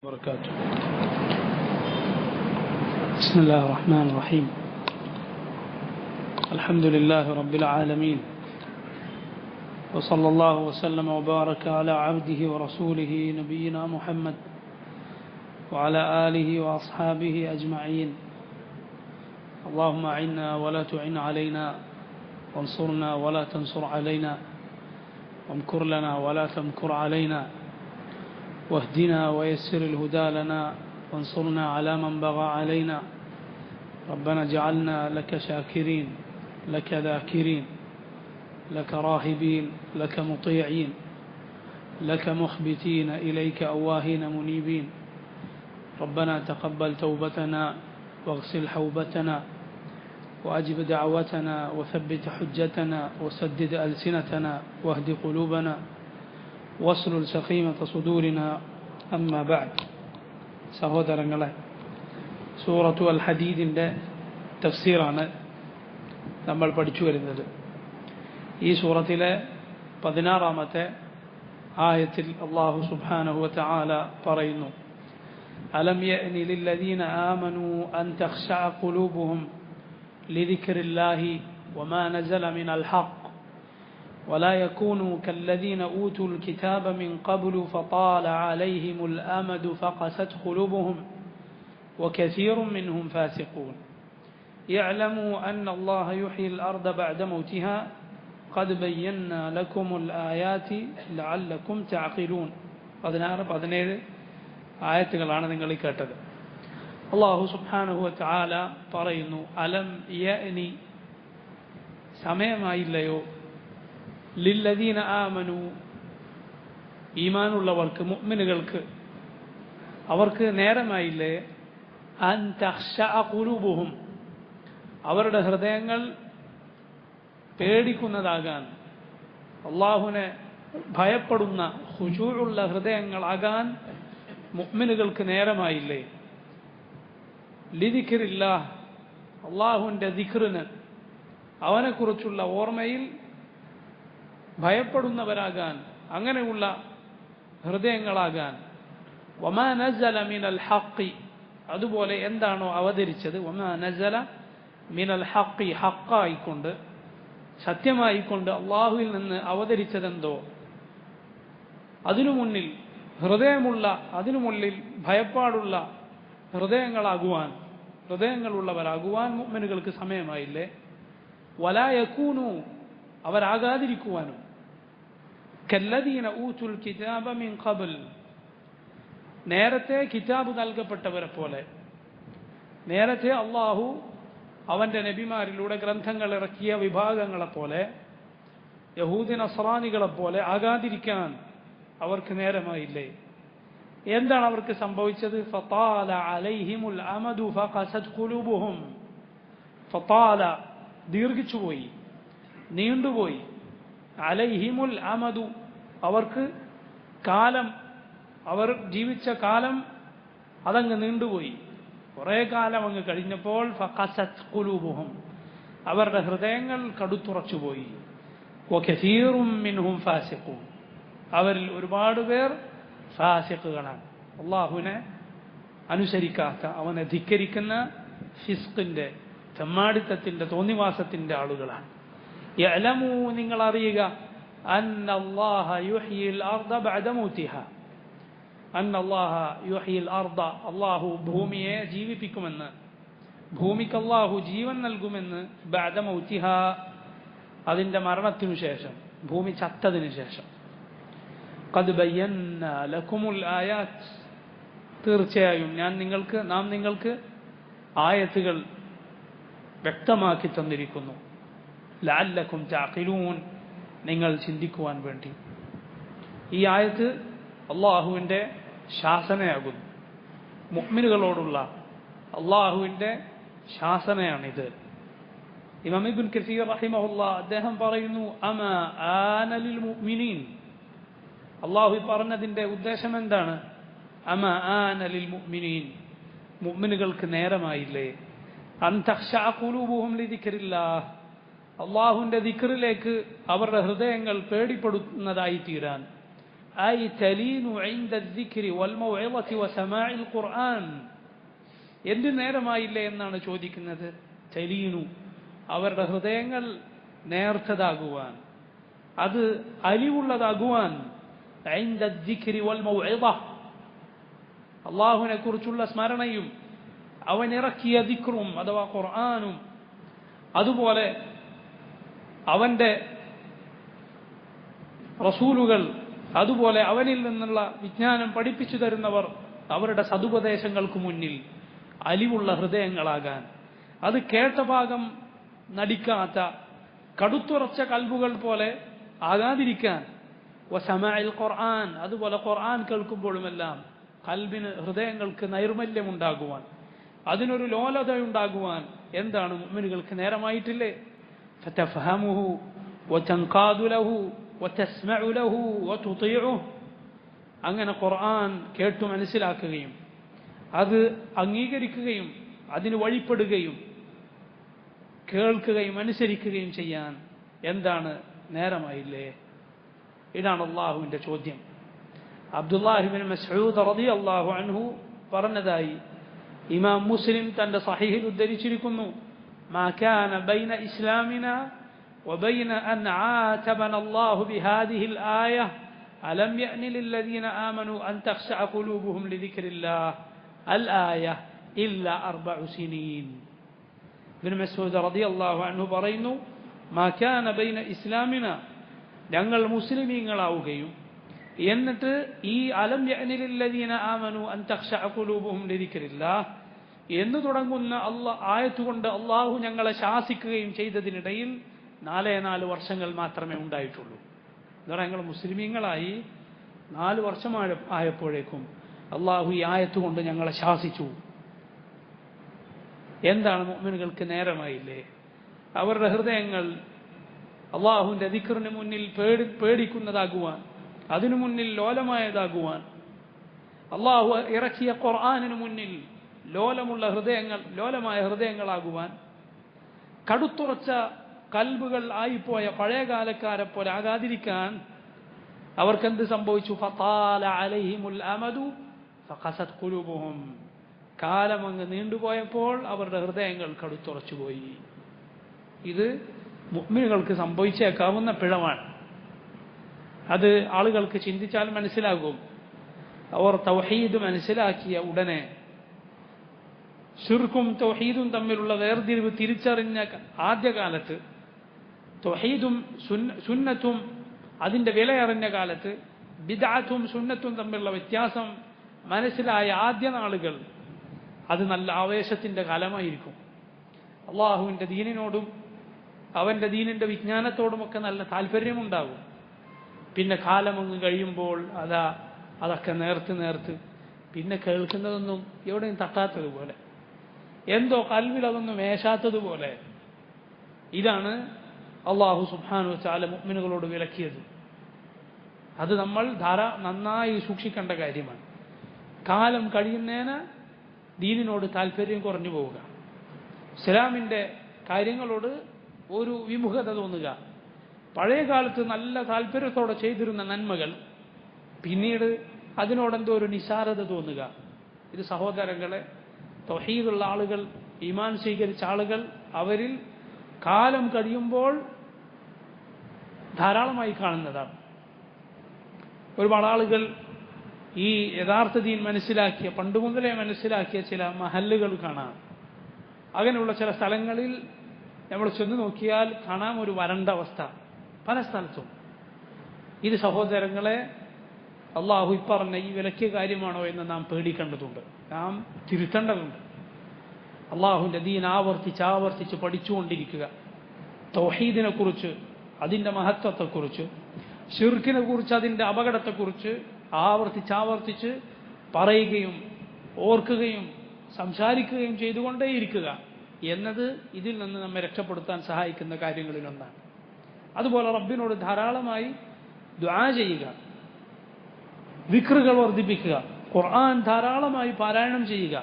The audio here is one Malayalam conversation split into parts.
وبركاته. بسم الله الرحمن الرحيم. الحمد لله رب العالمين، وصلى الله وسلم وبارك على عبده ورسوله نبينا محمد وعلى آله وأصحابه أجمعين. اللهم أعنا ولا تعن علينا، وانصرنا ولا تنصر علينا، وامكر لنا ولا تمكر علينا، واهدنا ويسر الهدى لنا، وانصرنا على من بغى علينا. ربنا اجعلنا لك شاكرين، لك ذاكرين، لك راهبين، لك مطيعين، لك مخبتين إليك أواهين منيبين. ربنا تقبل توبتنا، واغسل حوبتنا، وأجب دعوتنا، وثبت حجتنا، وسدد ألسنتنا، واهد قلوبنا، واسلل سخيمة صدورنا. أما بعد. സഹോദരങ്ങളെ, സൂറത്തു അൽ ഹദീദിൻ്റെ തഫ്സീറാണ് നമ്മൾ പഠിച്ചു വരുന്നത്. ഈ സൂറത്തിലെ 16-ാമത്തെ ആയത്തിൽ അല്ലാഹു സുബ്ഹാനഹു വതആല പറയുന്നു: അലം യഅനി ലില്ലദീന ആമനൂ അൻ തഖ്ശഅ ഖുലൂബുഹും ലിദിക്രില്ലാഹി വമാ നസല മിനൽ ഹഖ് ولا يكونوا كالذين أوتوا الكتاب من قبل فطال عليهم الأمد فقست قلوبهم وكثير منهم فاسقون يعلموا أن الله يحيي الأرض بعد موتها قد بينا لكم الآيات لعلكم تعقلون. 16-17 ആയത്തുകളാണ് നിങ്ങൾ കേട്ടത്. അല്ലാഹു സുബ്ഹാനഹു വതആല പറയുന്നു: അലം യഅനി, സമയമായില്ലയോ, ലില്ലദീന ആമനു, ഈമാനുള്ളവർക്ക്, മുഅ്മിനുകൾക്ക്, അവർക്ക് നേരമായില്ലേ, അൻ തഖ്ശഅ ഖുലൂബുഹും, അവരുടെ ഹൃദയങ്ങൾ പേടിക്കുന്നതാകാൻ, അല്ലാഹുവിനെ ഭയപ്പെടുന്ന ഖുശൂഉള്ള ഹൃദയങ്ങളാകാൻ മുഅ്മിനുകൾക്ക് നേരമായില്ലേ. ലിദിക്രില്ലാഹ്, അല്ലാഹുവിൻ്റെ ദിക്റിന്, അവനെക്കുറിച്ചുള്ള ഓർമ്മയിൽ ഭയപ്പെടുന്നവരാകാൻ, അങ്ങനെയുള്ള ഹൃദയങ്ങളാകാൻ. വമാ നസല മിനൽ ഹഖ്, അതുപോലെ എന്താണോ അവതരിച്ചത്, വമാ നസല മിനൽ ഹഖ്, ഹഖായിക്കൊണ്ട്, സത്യമായിക്കൊണ്ട് അള്ളാഹുവിൽ നിന്ന് അവതരിച്ചതെന്തോ അതിനു മുന്നിൽ ഹൃദയമുള്ള, അതിനു മുന്നിൽ ഭയപ്പാടുള്ള ഹൃദയങ്ങളുള്ളവരാകുവാൻ മുഅ്മിനുകൾക്ക് സമയമായില്ലേ. വലാ യകൂനു, അവരാകാതിരിക്കുവാനും, കല്ലദീന ഊതുൽ കിതാബ മിൻ ഖബൽ, നേരത്തെ കിതാബ് നൽകപ്പെട്ടവരെ പോലെ, നേരത്തെ അള്ളാഹു അവൻ്റെ നബിമാരിലൂടെ ഗ്രന്ഥങ്ങൾ ഇറക്കിയ വിഭാഗങ്ങളെപ്പോലെ, യഹൂദി നസ്രാനികളെപ്പോലെ ആകാതിരിക്കാൻ അവർക്ക് നേരമായില്ലേ. എന്താണ് അവർക്ക് സംഭവിച്ചത്? ഫതാല അലൈഹിമുൽ അമദു ഫഖസത് ഖുലൂബുഹും. ഫതാല, ദീർഘിച്ചുപോയി, നീണ്ടുപോയി. അലൈഹിമുൽ അമദു, അവർക്ക് കാലം, അവർ ജീവിച്ച കാലം അതങ്ങ് നീണ്ടുപോയി, കുറേ കാലം അങ്ങ് കഴിഞ്ഞപ്പോൾ ഫഖസത് ഖുലൂബുഹും, അവരുടെ ഹൃദയങ്ങൾ കടുത്തുറച്ചുപോയി. വകസീറും മിൻഹും ഫാസിഖൂൻ, അവരിൽ ഒരുപാട് പേർ ഫാസിഖുകളാണ്, അല്ലാഹുവിനെ അനുസരിക്കാത്ത, അവനെ ധിക്കരിക്കുന്ന ഫിസ്ഖിന്റെ, തെമ്മാടിത്തത്തിന്റെ, തോന്നിവാസത്തിന്റെ ആളുകളാണ്. യഅലമൂ, നിങ്ങൾ അറിയുക, അന്നല്ലാഹ യുഹ്യിൽ അർദ ബഅദ മൗതിഹാ, അന്നല്ലാഹ യുഹ്യിൽ അർദ, അല്ലാഹു ഭൂമിയെ ജീവിപ്പിക്കുമെന്ന്, ഭൂമിക്ക് അല്ലാഹു ജീവൻ നൽകുമെന്ന്, ബഅദ മൗതിഹാ, അതിന്റെ മരണത്തിനു ശേഷം, ഭൂമി ചത്തതിനു ശേഷം. ഖദ് ബയ്യന്നാ ലക്കുമുൽ ആയാത്ത്, തീർച്ചയായും നാം നിങ്ങൾക്ക് ആയത്തുകൾ വ്യക്തമാക്കി തന്നിരിക്കുന്നു. ലഅല്ലക്കും തഅഖിലൂൻ, നിങ്ങൾ ചിന്തിക്കുവാൻ വേണ്ടി. ഈ ആയത്ത് അള്ളാഹുവിൻ്റെ ശാസനയാകുന്നു, മുഅ്മിനുകളോടുള്ള അള്ളാഹുവിൻ്റെ ശാസനയാണിത്. ഇമാം ഇബ്നു കസീർ റഹിമഹുല്ലാഹ് അദ്ദേഹം പറയുന്നു: അമാ ആന ലിൽ മുഅ്മിനീൻ, അള്ളാഹു പറഞ്ഞതിൻ്റെ ഉദ്ദേശം എന്താണ്? അമാ ആന ലിൽ മുഅ്മിനീൻ, മുഅ്മിനുകൾക്ക് നേരമായില്ലേ, അൻ തഖ്ശഅ ഖുലൂബുഹും ലിദിക്രില്ലാഹ്, അള്ളാഹുവിൻ്റെ ദിക്റിലേക്ക് അവരുടെ ഹൃദയങ്ങൾ പേടിപ്പെടുന്നതായി തീരാൻ, أي تلين عند الذكر والموعظة وسماع القرآن എന്ത് നേരമായില്ലേ എന്നാണ് ചോദിക്കുന്നത്. തലീനു അവരുടെ ഹൃദയങ്ങൾ നേർത്തതാകുവാൻ, അത് അലിവുള്ളതാകുവാൻ. عند الذكر والموعظة അള്ളാഹുവിനെ കുറിച്ചുള്ള സ്മരണയും അവൻ ഇറക്കിയ ദിക്റും അഥവാ ഖുർആനും അതുപോലെ അവന്റെ റസൂലുകൾ അതുപോലെ അവനിൽ നിന്നുള്ള വിജ്ഞാനം പഠിപ്പിച്ചു തരുന്നവർ അവരുടെ സതുപദേശങ്ങൾക്ക് മുന്നിൽ അലിവുള്ള ഹൃദയങ്ങളാകാൻ, അത് കേട്ട ഭാഗം നടിക്കാത്ത കടുത്തുറച്ച കൽബുകൾ പോലെ ആകാതിരിക്കാൻ. വസമഅൽ ഖുർആൻ അതുപോലെ ഖുർആൻ കേൾക്കുമ്പോഴുമെല്ലാം കൽബിന് ഹൃദയങ്ങൾക്ക് നൈർമല്യമുണ്ടാകുവാൻ, അതിനൊരു ലോലതയുണ്ടാകുവാൻ. എന്താണ് മുഅ്മിനുകൾക്ക് നേരമായിട്ടില്ലേ? ഫതഫഹമുഹു വതൻഖാദു ലഹു വതസ്മഉ ലഹു വതുതിഉഹു. അങ്ങനെ ഖുർആൻ കേട്ടു മനസ്സിലാക്കുകയും അത് അംഗീകരിക്കുകയും അതിന് വഴിപ്പെടുകയും കേൾക്കുകയും അനുസരിക്കുകയും ചെയ്യാൻ എന്താണ് നേരമായില്ലേ? ഇതാണ് അള്ളാഹുവിന്റെ ചോദ്യം. അബ്ദുല്ലാഹിബ്നു മസ്ഊദ് റളിയല്ലാഹു അൻഹു പറഞ്ഞതായി ഇമാം മുസ്ലിം തന്റെ സഹീഹിൽ ഉദ്ധരിച്ചിരിക്കുന്നു. മാ കാന ബൈന ഇസ്ലാമിന വബൈന അൻ ആതബന അല്ലാഹു ബിഹാദിഹിൽ ആയ അലം യഅനി ലില്ലദീന ആമനു അൻ തഖ്ശഅ ഖുലൂബുഹും ലിദിക്രില്ലാഹ് അൽ ആയ ഇല്ലാ 4 സിനീൻ. ഇബ്നു മസ്ഊദ് റളിയല്ലാഹു അൻഹു പറയുന്നു, മാ കാന ബൈന ഇസ്ലാമിന ഞങ്ങൾ മുസ്ലിമീങ്ങളാവുകയും എന്നിട്ട് ഈ അലം യഅനി ലില്ലദീന ആമനു അൻ തഖ്ശഅ ഖുലൂബുഹും ലിദിക്രില്ലാഹ് എന്ന് തുടങ്ങുന്ന ആയത്തുകൊണ്ട് അള്ളാഹു ഞങ്ങളെ ശാസിക്കുകയും ചെയ്തതിനിടയിൽ 4 വർഷങ്ങൾ മാത്രമേ ഉണ്ടായിട്ടുള്ളൂ. എന്ന് ഞങ്ങൾ മുസ്ലിമീങ്ങളായി 4 വർഷം ആയപ്പോഴേക്കും അള്ളാഹു ഈ ആയത്തുകൊണ്ട് ഞങ്ങളെ ശാസിച്ചു. എന്താണ് മുഅ്മിനുകൾക്ക് നേരമായില്ലേ? അവരുടെ ഹൃദയങ്ങൾ അള്ളാഹുവിന്റെ ദിക്റിന് മുന്നിൽ പേടിക്കുന്നതാകുവാൻ, അതിനു മുന്നിൽ ലോലമായതാകുവാൻ, അള്ളാഹു ഇറക്കിയ ഖുർആനിന് മുന്നിൽ ലോലമായ ഹൃദയങ്ങളാകുവാൻ, കടുത്തുറച്ച കൽബുകൾ ആയിപ്പോയ പഴയകാലക്കാരെ പോലെ ആകാതിരിക്കാൻ അവർക്കെന്ത് സംഭവിച്ചു? ഫതാല അലൈഹിമുൽ അമദു ഫഖസത് ഖുലൂബുഹും. കാലം അങ്ങ് നീണ്ടുപോയപ്പോൾ അവരുടെ ഹൃദയങ്ങൾ കടുത്തുറച്ചുപോയി. ഇത് മുഅ്മിനുകൾക്ക് സംഭവിച്ചേക്കാവുന്ന പിഴവാണ്. അത് ആളുകൾക്ക് ചിന്തിച്ചാൽ മനസ്സിലാകും. അവർ തൗഹീദ് മനസ്സിലാക്കിയ ഉടനെ ശിർക്കും തൗഹീദും തമ്മിലുള്ള വേർതിരിവ് തിരിച്ചറിഞ്ഞ ആദ്യകാലത്ത്, തൗഹീദും സുന്നത്തും അതിന്റെ വിലയറിഞ്ഞ കാലത്ത്, ബിദ്അത്തും സുന്നത്തും തമ്മിലുള്ള വ്യത്യാസം മനസ്സിലായ ആദ്യ നാളുകൾ അത് നല്ല ആവേശത്തിന്റെ കാലമായിരിക്കും. അള്ളാഹുവിന്റെ ദീനിനോടും അവന്റെ ദീനിന്റെ വിജ്ഞാനത്തോടുമൊക്കെ നല്ല താല്പര്യമുണ്ടാകും. പിന്നെ കാലമങ്ങ് കഴിയുമ്പോൾ അതൊക്കെ നേർത്ത് പിന്നെ കേൾക്കുന്നതൊന്നും എവിടെയും തട്ടാത്തതുപോലെ, എന്തോ കൽവിൽ അതൊന്നും മേശാത്തതുപോലെ. ഇതാണ് അള്ളാഹു സുബ്ഹാനഹു വ തആല മുഅ്മിനുകളോട് വിലക്കിയത്. അത് നമ്മൾ നന്നായി സൂക്ഷിക്കേണ്ട കാര്യമാണ്. കാലം കഴിയുന്നേന ദീനിനോട് താല്പര്യം കുറഞ്ഞു പോവുക, ഇസ്ലാമിന്റെ കാര്യങ്ങളോട് ഒരു വിമുഖത തോന്നുക, പഴയ കാലത്ത് നല്ല താല്പര്യത്തോടെ ചെയ്തിരുന്ന നന്മകൾ പിന്നീട് അതിനോടെന്തോ ഒരു നിസാരത തോന്നുക. ഇത് സഹോദരങ്ങളെ, തൗഹീദുള്ള ആളുകൾ, ഈമാൻ സ്വീകരിച്ച ആളുകൾ, അവരിൽ കാലം കഴിയുമ്പോൾ ധാരാളമായി കാണുന്നതാണ്. ഒരുപാട് ആളുകൾ ഈ യഥാർത്ഥ ദീൻ മനസ്സിലാക്കിയ, പണ്ടുമുതലേ മനസ്സിലാക്കിയ ചില മഹല്ലുകൾ കാണാം. അങ്ങനെയുള്ള ചില സ്ഥലങ്ങളിൽ നമ്മൾ ചെന്ന് നോക്കിയാൽ കാണാം ഒരു വരണ്ട അവസ്ഥ പല സ്ഥലത്തും. ഇത് സഹോദരങ്ങളെ, അള്ളാഹു പറഞ്ഞ ഈ വിലക്കിയ കാര്യമാണോ എന്ന് നാം പേടിക്കേണ്ടതുണ്ട്, നാം തിരുത്തേണ്ടതുണ്ട്. അള്ളാഹുവിന്റെ ദീൻ ആവർത്തിച്ച് പഠിച്ചുകൊണ്ടിരിക്കുക. തൗഹീദിനെ കുറിച്ച്, അതിന്റെ മഹത്വത്തെക്കുറിച്ച്, ശിർക്കിനെ കുറിച്ച്, അതിന്റെ അപകടത്തെക്കുറിച്ച് ആവർത്തിച്ച് പറയുകയും ഓർക്കുകയും സംസാരിക്കുകയും ചെയ്തുകൊണ്ടേയിരിക്കുക എന്നത് ഇതിൽ നിന്ന് നമ്മെ രക്ഷപ്പെടുത്താൻ സഹായിക്കുന്ന കാര്യങ്ങളിലൊന്നാണ്. അതുപോലെ റബ്ബിനോട് ധാരാളമായി ദുആ ചെയ്യുക, ദിക്റുകൾ വർദ്ധിപ്പിക്കുക, ഖുർആൻ ധാരാളമായി പാരായണം ചെയ്യുക.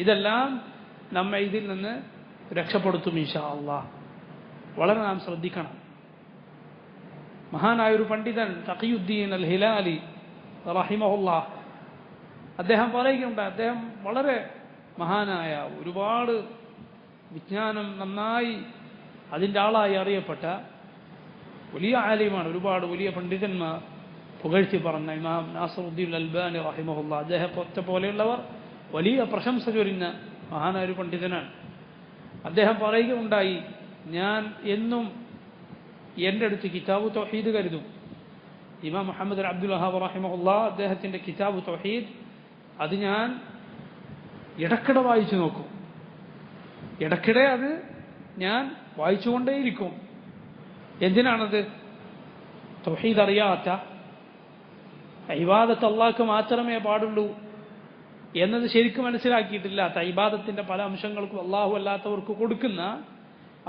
ഇതെല്ലാം നമ്മെ ഇതിൽ നിന്ന് രക്ഷപ്പെടുത്തും ഇൻഷാ അല്ലാഹ്. വളരെ നാം ശ്രദ്ധിക്കണം. മഹാനായൊരു പണ്ഡിതൻ തഖിയുദ്ദീൻ അൽ ഹിലാലി റഹിമഹുല്ലാഹ് അദ്ദേഹം പറയുകയുണ്ട്, അദ്ദേഹം വളരെ മഹാനായ, ഒരുപാട് വിജ്ഞാനം നന്നായി അതിൻ്റെ ആളായി അറിയപ്പെട്ട വലിയ ആലിമാണ്. ഒരുപാട് വലിയ പണ്ഡിതന്മാർ പുകഴ്ത്തി പറഞ്ഞ ഇമാം നാസറുദ്ദീൻ അൽബാനി റഹിമഹുല്ലാ, അദ്ദേഹത്തെ പോലെയുള്ളവർ വലിയ പ്രശംസ ചൊരിഞ്ഞ മഹാനായ ഒരു പണ്ഡിതനാണ്. അദ്ദേഹം പറയുകയുണ്ടായി, ഞാൻ എന്നും എൻ്റെ അടുത്ത് കിതാബു തൗഹീദ് കരുതും. ഇമാം മുഹമ്മദ് അബ്ദുൽ വഹാബ് റഹിമഹുല്ലാ അദ്ദേഹത്തിൻ്റെ കിതാബു തൗഹീദ് അത് ഞാൻ ഇടയ്ക്കിടെ വായിച്ചു നോക്കും. ഇടയ്ക്കിടെ അത് ഞാൻ വായിച്ചുകൊണ്ടേയിരിക്കും. എന്തിനാണത്? തൗഹീദ് അറിയാത്ത, ഇബാദത്ത് അല്ലാഹ്ക്ക് മാത്രമേ പാടുള്ളൂ എന്നത് ശരിക്കും മനസ്സിലാക്കിയിട്ടില്ലാത്ത, ഇബാദത്തിന്റെ പല അംശങ്ങൾക്കും അല്ലാഹു അല്ലാത്തവർക്ക് കൊടുക്കുന്ന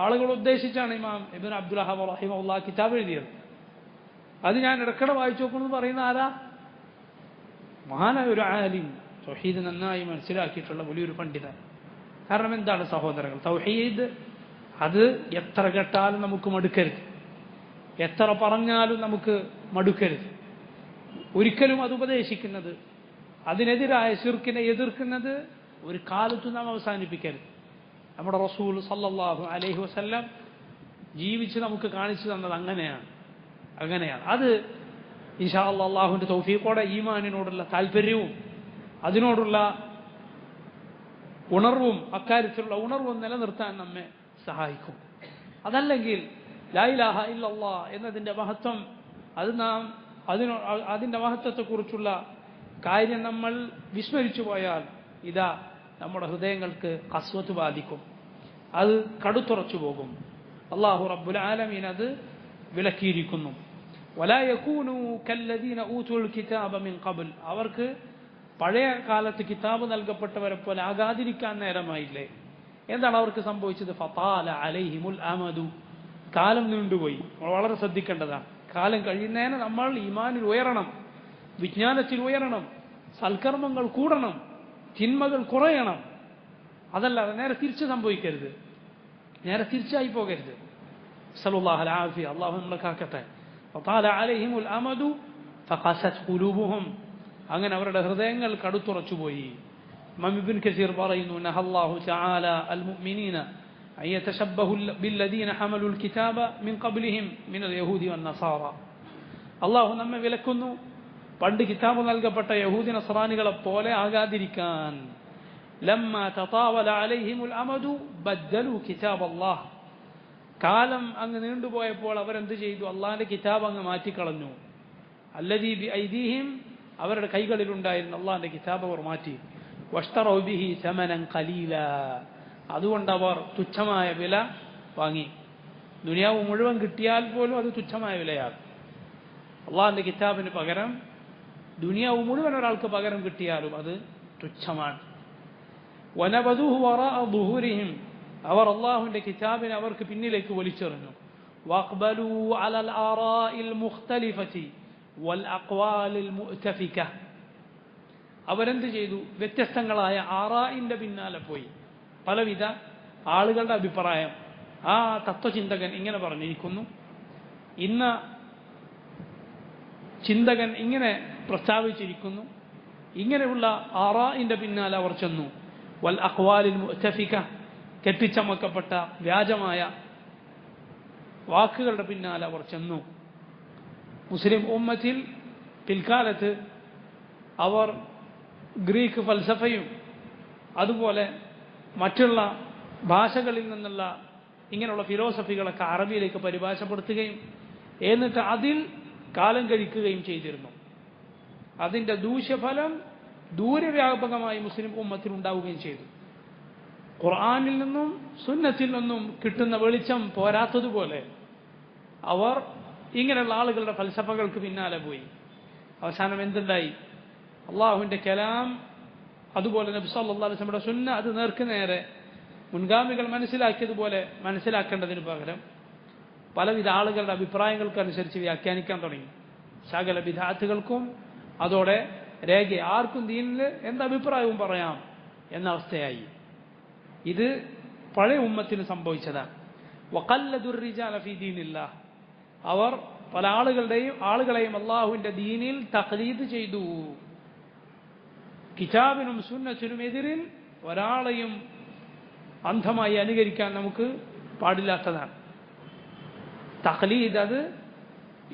ആളുകൾ ഉദ്ദേശിച്ചാണ് ഇമാം ഇബ്നു അബ്ദുൽ വഹാബ് റഹിമഹുല്ലാഹ് കിതാബ് എഴുതിയത്. അത് ഞാൻ ഇടയ്ക്കിടെ വായിച്ചു നോക്കുമെന്ന് പറയുന്ന ആരാ? മഹാനായ ഒരു ആലിം, തൗഹീദ് നന്നായി മനസ്സിലാക്കിയിട്ടുള്ള വലിയൊരു പണ്ഡിതൻ. കാരണം എന്താണ് സഹോദരങ്ങൾ, തൗഹീദ് അത് എത്ര കേട്ടാലും നമുക്ക് മടുക്കരുത്, എത്ര പറഞ്ഞാലും നമുക്ക് മടുക്കരുത്. ഒരിക്കലും അത് ഉപദേശിക്കുന്നത്, അതിനെതിരായ ശിർക്കിനെ എതിർക്കുന്നത് ഒരു കാലത്തും നാം അവസാനിപ്പിക്കരുത്. നമ്മുടെ റസൂൽ സല്ലല്ലാഹു അലൈഹി വസല്ലം ജീവിച്ച് നമുക്ക് കാണിച്ചു തന്നത് അങ്ങനെയാണ്. അത് ഇൻഷാ അല്ലാഹ് അല്ലാഹുവിൻ്റെ തൗഫീഖോടെ ഈമാനിനോടുള്ള താല്പര്യവും അതിനോടുള്ള ഉണർവും, അക്കാര്യത്തിലുള്ള ഉണർവും നിലനിർത്താൻ നമ്മെ സഹായിക്കും. അതല്ലെങ്കിൽ ലാ ഇലാഹ ഇല്ലല്ലാഹ് എന്നതിൻ്റെ മഹത്വം അതിൻ്റെ മഹത്വത്തെക്കുറിച്ചുള്ള കാര്യം നമ്മൾ വിസ്മരിച്ചു പോയാൽ ഇതാ നമ്മുടെ ഹൃദയങ്ങൾക്ക് ഖസ്വത്ത് ബാധിക്കും, അത് കടുത്തുറച്ചു പോകും. അല്ലാഹു റബ്ബുൽ ആലമീൻ അത് വിലക്കിയിരിക്കുന്നു. വലാ യകൂനു കല്ലദീന ഊതുൽ കിതാബ മിൻ ഖബ്ൽ, അവർക്ക് പഴയ കാലത്ത് കിതാബ് നൽകപ്പെട്ടവരെ പോലെ ആകാതിരിക്കാൻ നേരമായില്ലേ. എന്താണ് അവർക്ക് സംഭവിച്ചത്? ഫതാല അലൈഹിമുൽ അമദു, കാലം നീണ്ടുപോയി. വളരെ ശ്രദ്ധിക്കേണ്ടതാണ്. കാലം കഴിയുന്നതിന് നമ്മൾ ഈമാനിൽ ഉയരണം, വിജ്ഞാനത്തിൽ ഉയരണം, സൽക്കർമ്മങ്ങൾ കൂടണം, തിന്മകൾ കുറയണം. അതല്ലാതെ നേരെ തിരിച്ച് സംഭവിക്കരുത്, നേരെ തിരിച്ചായി പോകരുത്. സല്ലല്ലാഹു അലൈഹി അല്ലാഹു നമ്മളെ കാക്കട്ടെ. ഫതാല അലൈഹിമുൽ അമദു ഫഖസത് ഖുലൂബുഹും, അങ്ങനെ അവരുടെ ഹൃദയങ്ങൾ കടുത്തുറച്ചുപോയി. ഇമാം ഇബ്നു കസീർ പറയുന്നു, നഹല്ലാഹു തആല അൽ മുഅ്മിനീന അൻ യതശബ്ബഹു ബില്ലദീന ഹമലുൽ കിതാബ മിൻ ഖബ്ലിഹിം മിനൽ യഹൂദി വന്നസാറ. അല്ലാഹു നമ്മെ വിലക്കുന്നു പണ്ട് കിതാബ് നൽകപ്പെട്ട യഹൂദി നസ്രാനികളെ പോലെ ആകാതിരിക്കാൻ. ലമ്മ തതാവല അലൈഹിമുൽ അമദു ബദ്ദലു കിതാബല്ലാഹ്, കാലം അങ്ങ് നീണ്ടുപോയപ്പോൾ അവരെന്ത് ചെയ്തു? അള്ളാഹിന്റെ കിതാബ് അങ്ങ് മാറ്റിക്കളഞ്ഞു. അല്ലദീ ബി ഐദീഹിം, അവരുടെ കൈകളിലുണ്ടായിരുന്ന അള്ളാഹിന്റെ കിതാബ് അവർ മാറ്റി. വഷ്തറൗ ബിഹി സമനൻ ഖലീല, അതുകൊണ്ട് അവർ തുച്ഛമായ വില വാങ്ങി. ദുനിയാവ് മുഴുവൻ കിട്ടിയാൽ പോലും അത് തുച്ഛമായ വിലയാണ്. അള്ളാഹിന്റെ കിതാബിന് പകരം ദുനിയാവ് മുഴുവൻ ഒരാൾക്ക് പകരം കിട്ടിയാലും അത് തുച്ഛമാണ്. വനബദൂഹു വറാഅ ദുഹൂരിഹിം, അവർ അള്ളാഹുവിന്റെ കിതാബിനെ അവർക്ക് പിന്നിലേക്ക് വലിച്ചെറിഞ്ഞു. വഖ്ബലൂ അലൽ ആറാഇൽ മുഖ്തലിഫതി വൽ അഖ്വാലിൽ മുഅ്തഫിക, അവരെന്ത് ചെയ്തു? വ്യത്യസ്തങ്ങളായ ആറാഇന്റെ പിന്നാലെ പോയി. പലവിധ ആളുകളുടെ അഭിപ്രായം, ആ തത്വചിന്തകൻ ഇങ്ങനെ പറഞ്ഞിരിക്കുന്നു, ഇന്ന ചിന്തകൻ ഇങ്ങനെ പ്രസ്താവിച്ചിരിക്കുന്നു, ഇങ്ങനെയുള്ള ആറാഇന്റെ പിന്നാലെ അവർ ചെന്നു. വൽ അഖ്വാലിൽ മുഅ്തഫിക, കെട്ടിച്ചമക്കപ്പെട്ട വ്യാജമായ വാക്കുകളുടെ പിന്നാലെ അവർ ചെന്നു. മുസ്ലിം ഉമ്മത്തിൽ പിൽക്കാലത്ത് അവർ ഗ്രീക്ക് ഫൽസഫയും അതുപോലെ മറ്റുള്ള ഭാഷകളിൽ നിന്നുള്ള ഇങ്ങനെയുള്ള ഫിലോസഫികളൊക്കെ അറബിയിലേക്ക് പരിഭാഷപ്പെടുത്തുകയും എന്നിട്ട് അതിൽ കാലം കഴിക്കുകയും ചെയ്തിരുന്നു. അതിൻ്റെ ദൂഷ്യഫലം ദൂരവ്യാപകമായി മുസ്ലിം ഉമ്മത്തിൽ ഉണ്ടാവുകയും ചെയ്തു. ഖുർആനിൽ നിന്നും സുന്നത്തിൽ നിന്നും കിട്ടുന്ന വെളിച്ചം പോരാത്തതുപോലെ അവർ ഇങ്ങനെയുള്ള ആളുകളുടെ ഫൽസഫകൾക്ക് പിന്നാലെ പോയി. അവസാനം എന്തുണ്ടായി? അള്ളാഹുവിൻ്റെ കലാം അതുപോലെ നബി സല്ലല്ലാഹു അലൈഹി വസല്ലമയുടെ സുന്ന അത് നേർക്ക് നേരെ മുൻഗാമികൾ മനസ്സിലാക്കിയതുപോലെ മനസ്സിലാക്കേണ്ടതിന് പകരം പലവിധ ആളുകളുടെ അഭിപ്രായങ്ങൾക്കനുസരിച്ച് വ്യാഖ്യാനിക്കാൻ തുടങ്ങി. സകല ബിദ്അത്തുകൾക്കും അതോടെ രേഖ, ആർക്കും ദീനിൽ എന്തഭിപ്രായവും പറയാം എന്ന അവസ്ഥയായി. ഇത് പഴയ ഉമ്മത്തിന് സംഭവിച്ചതാണ്. വഖല്ലദുർ റിജാല ഫീ ദീനില്ലാഹ്, അവർ പല ആളുകളെയും അള്ളാഹുവിന്റെ ദീനിൽ തഖ്ലീദ് ചെയ്തു. കിതാബിനും സുന്നത്തിനും എതിരിൽ ഒരാളെയും അന്ധമായി അനുകരിക്കാൻ നമുക്ക് പാടില്ലാത്തതാണ്. തഖ്ലീദ് അത്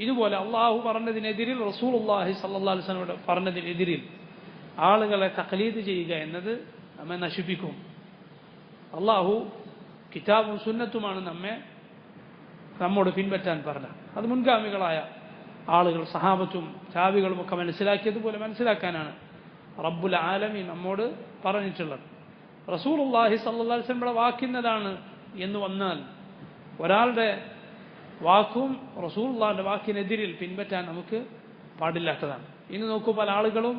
ഇതുപോലെ അള്ളാഹു പറഞ്ഞതിനെതിരിൽ റസൂലുള്ളാഹി സ്വല്ലല്ലാഹു അലൈഹി വസല്ലം പറഞ്ഞതിനെതിരിൽ ആളുകളെ തഖ്ലീദ് ചെയ്യുക എന്നത് നമ്മെ നശിപ്പിക്കും. അള്ളാഹു കിതാബും സുന്നത്തുമാണ് നമ്മോട് പിൻപറ്റാൻ പറഞ്ഞത്. അത് മുൻഗാമികളായ ആളുകൾ സഹാബത്തും താബികളും ഒക്കെ മനസ്സിലാക്കിയതുപോലെ മനസ്സിലാക്കാനാണ് റബ്ബുൽ ആലമീൻ നമ്മോട് പറഞ്ഞിട്ടുള്ളത്. റസൂലുള്ളാഹി സ്വല്ലല്ലാഹു അലൈഹി വസല്ലം വാക്കുന്നതാണ് എന്ന് വന്നാൽ ഒരാളുടെ വാക്കും റസൂലുള്ളാഹിന്റെ വാക്കിനെതിരിൽ പിൻപറ്റാൻ നമുക്ക് പാടില്ലാത്തതാണ്. ഇന്ന് നോക്കൂ, പല ആളുകളും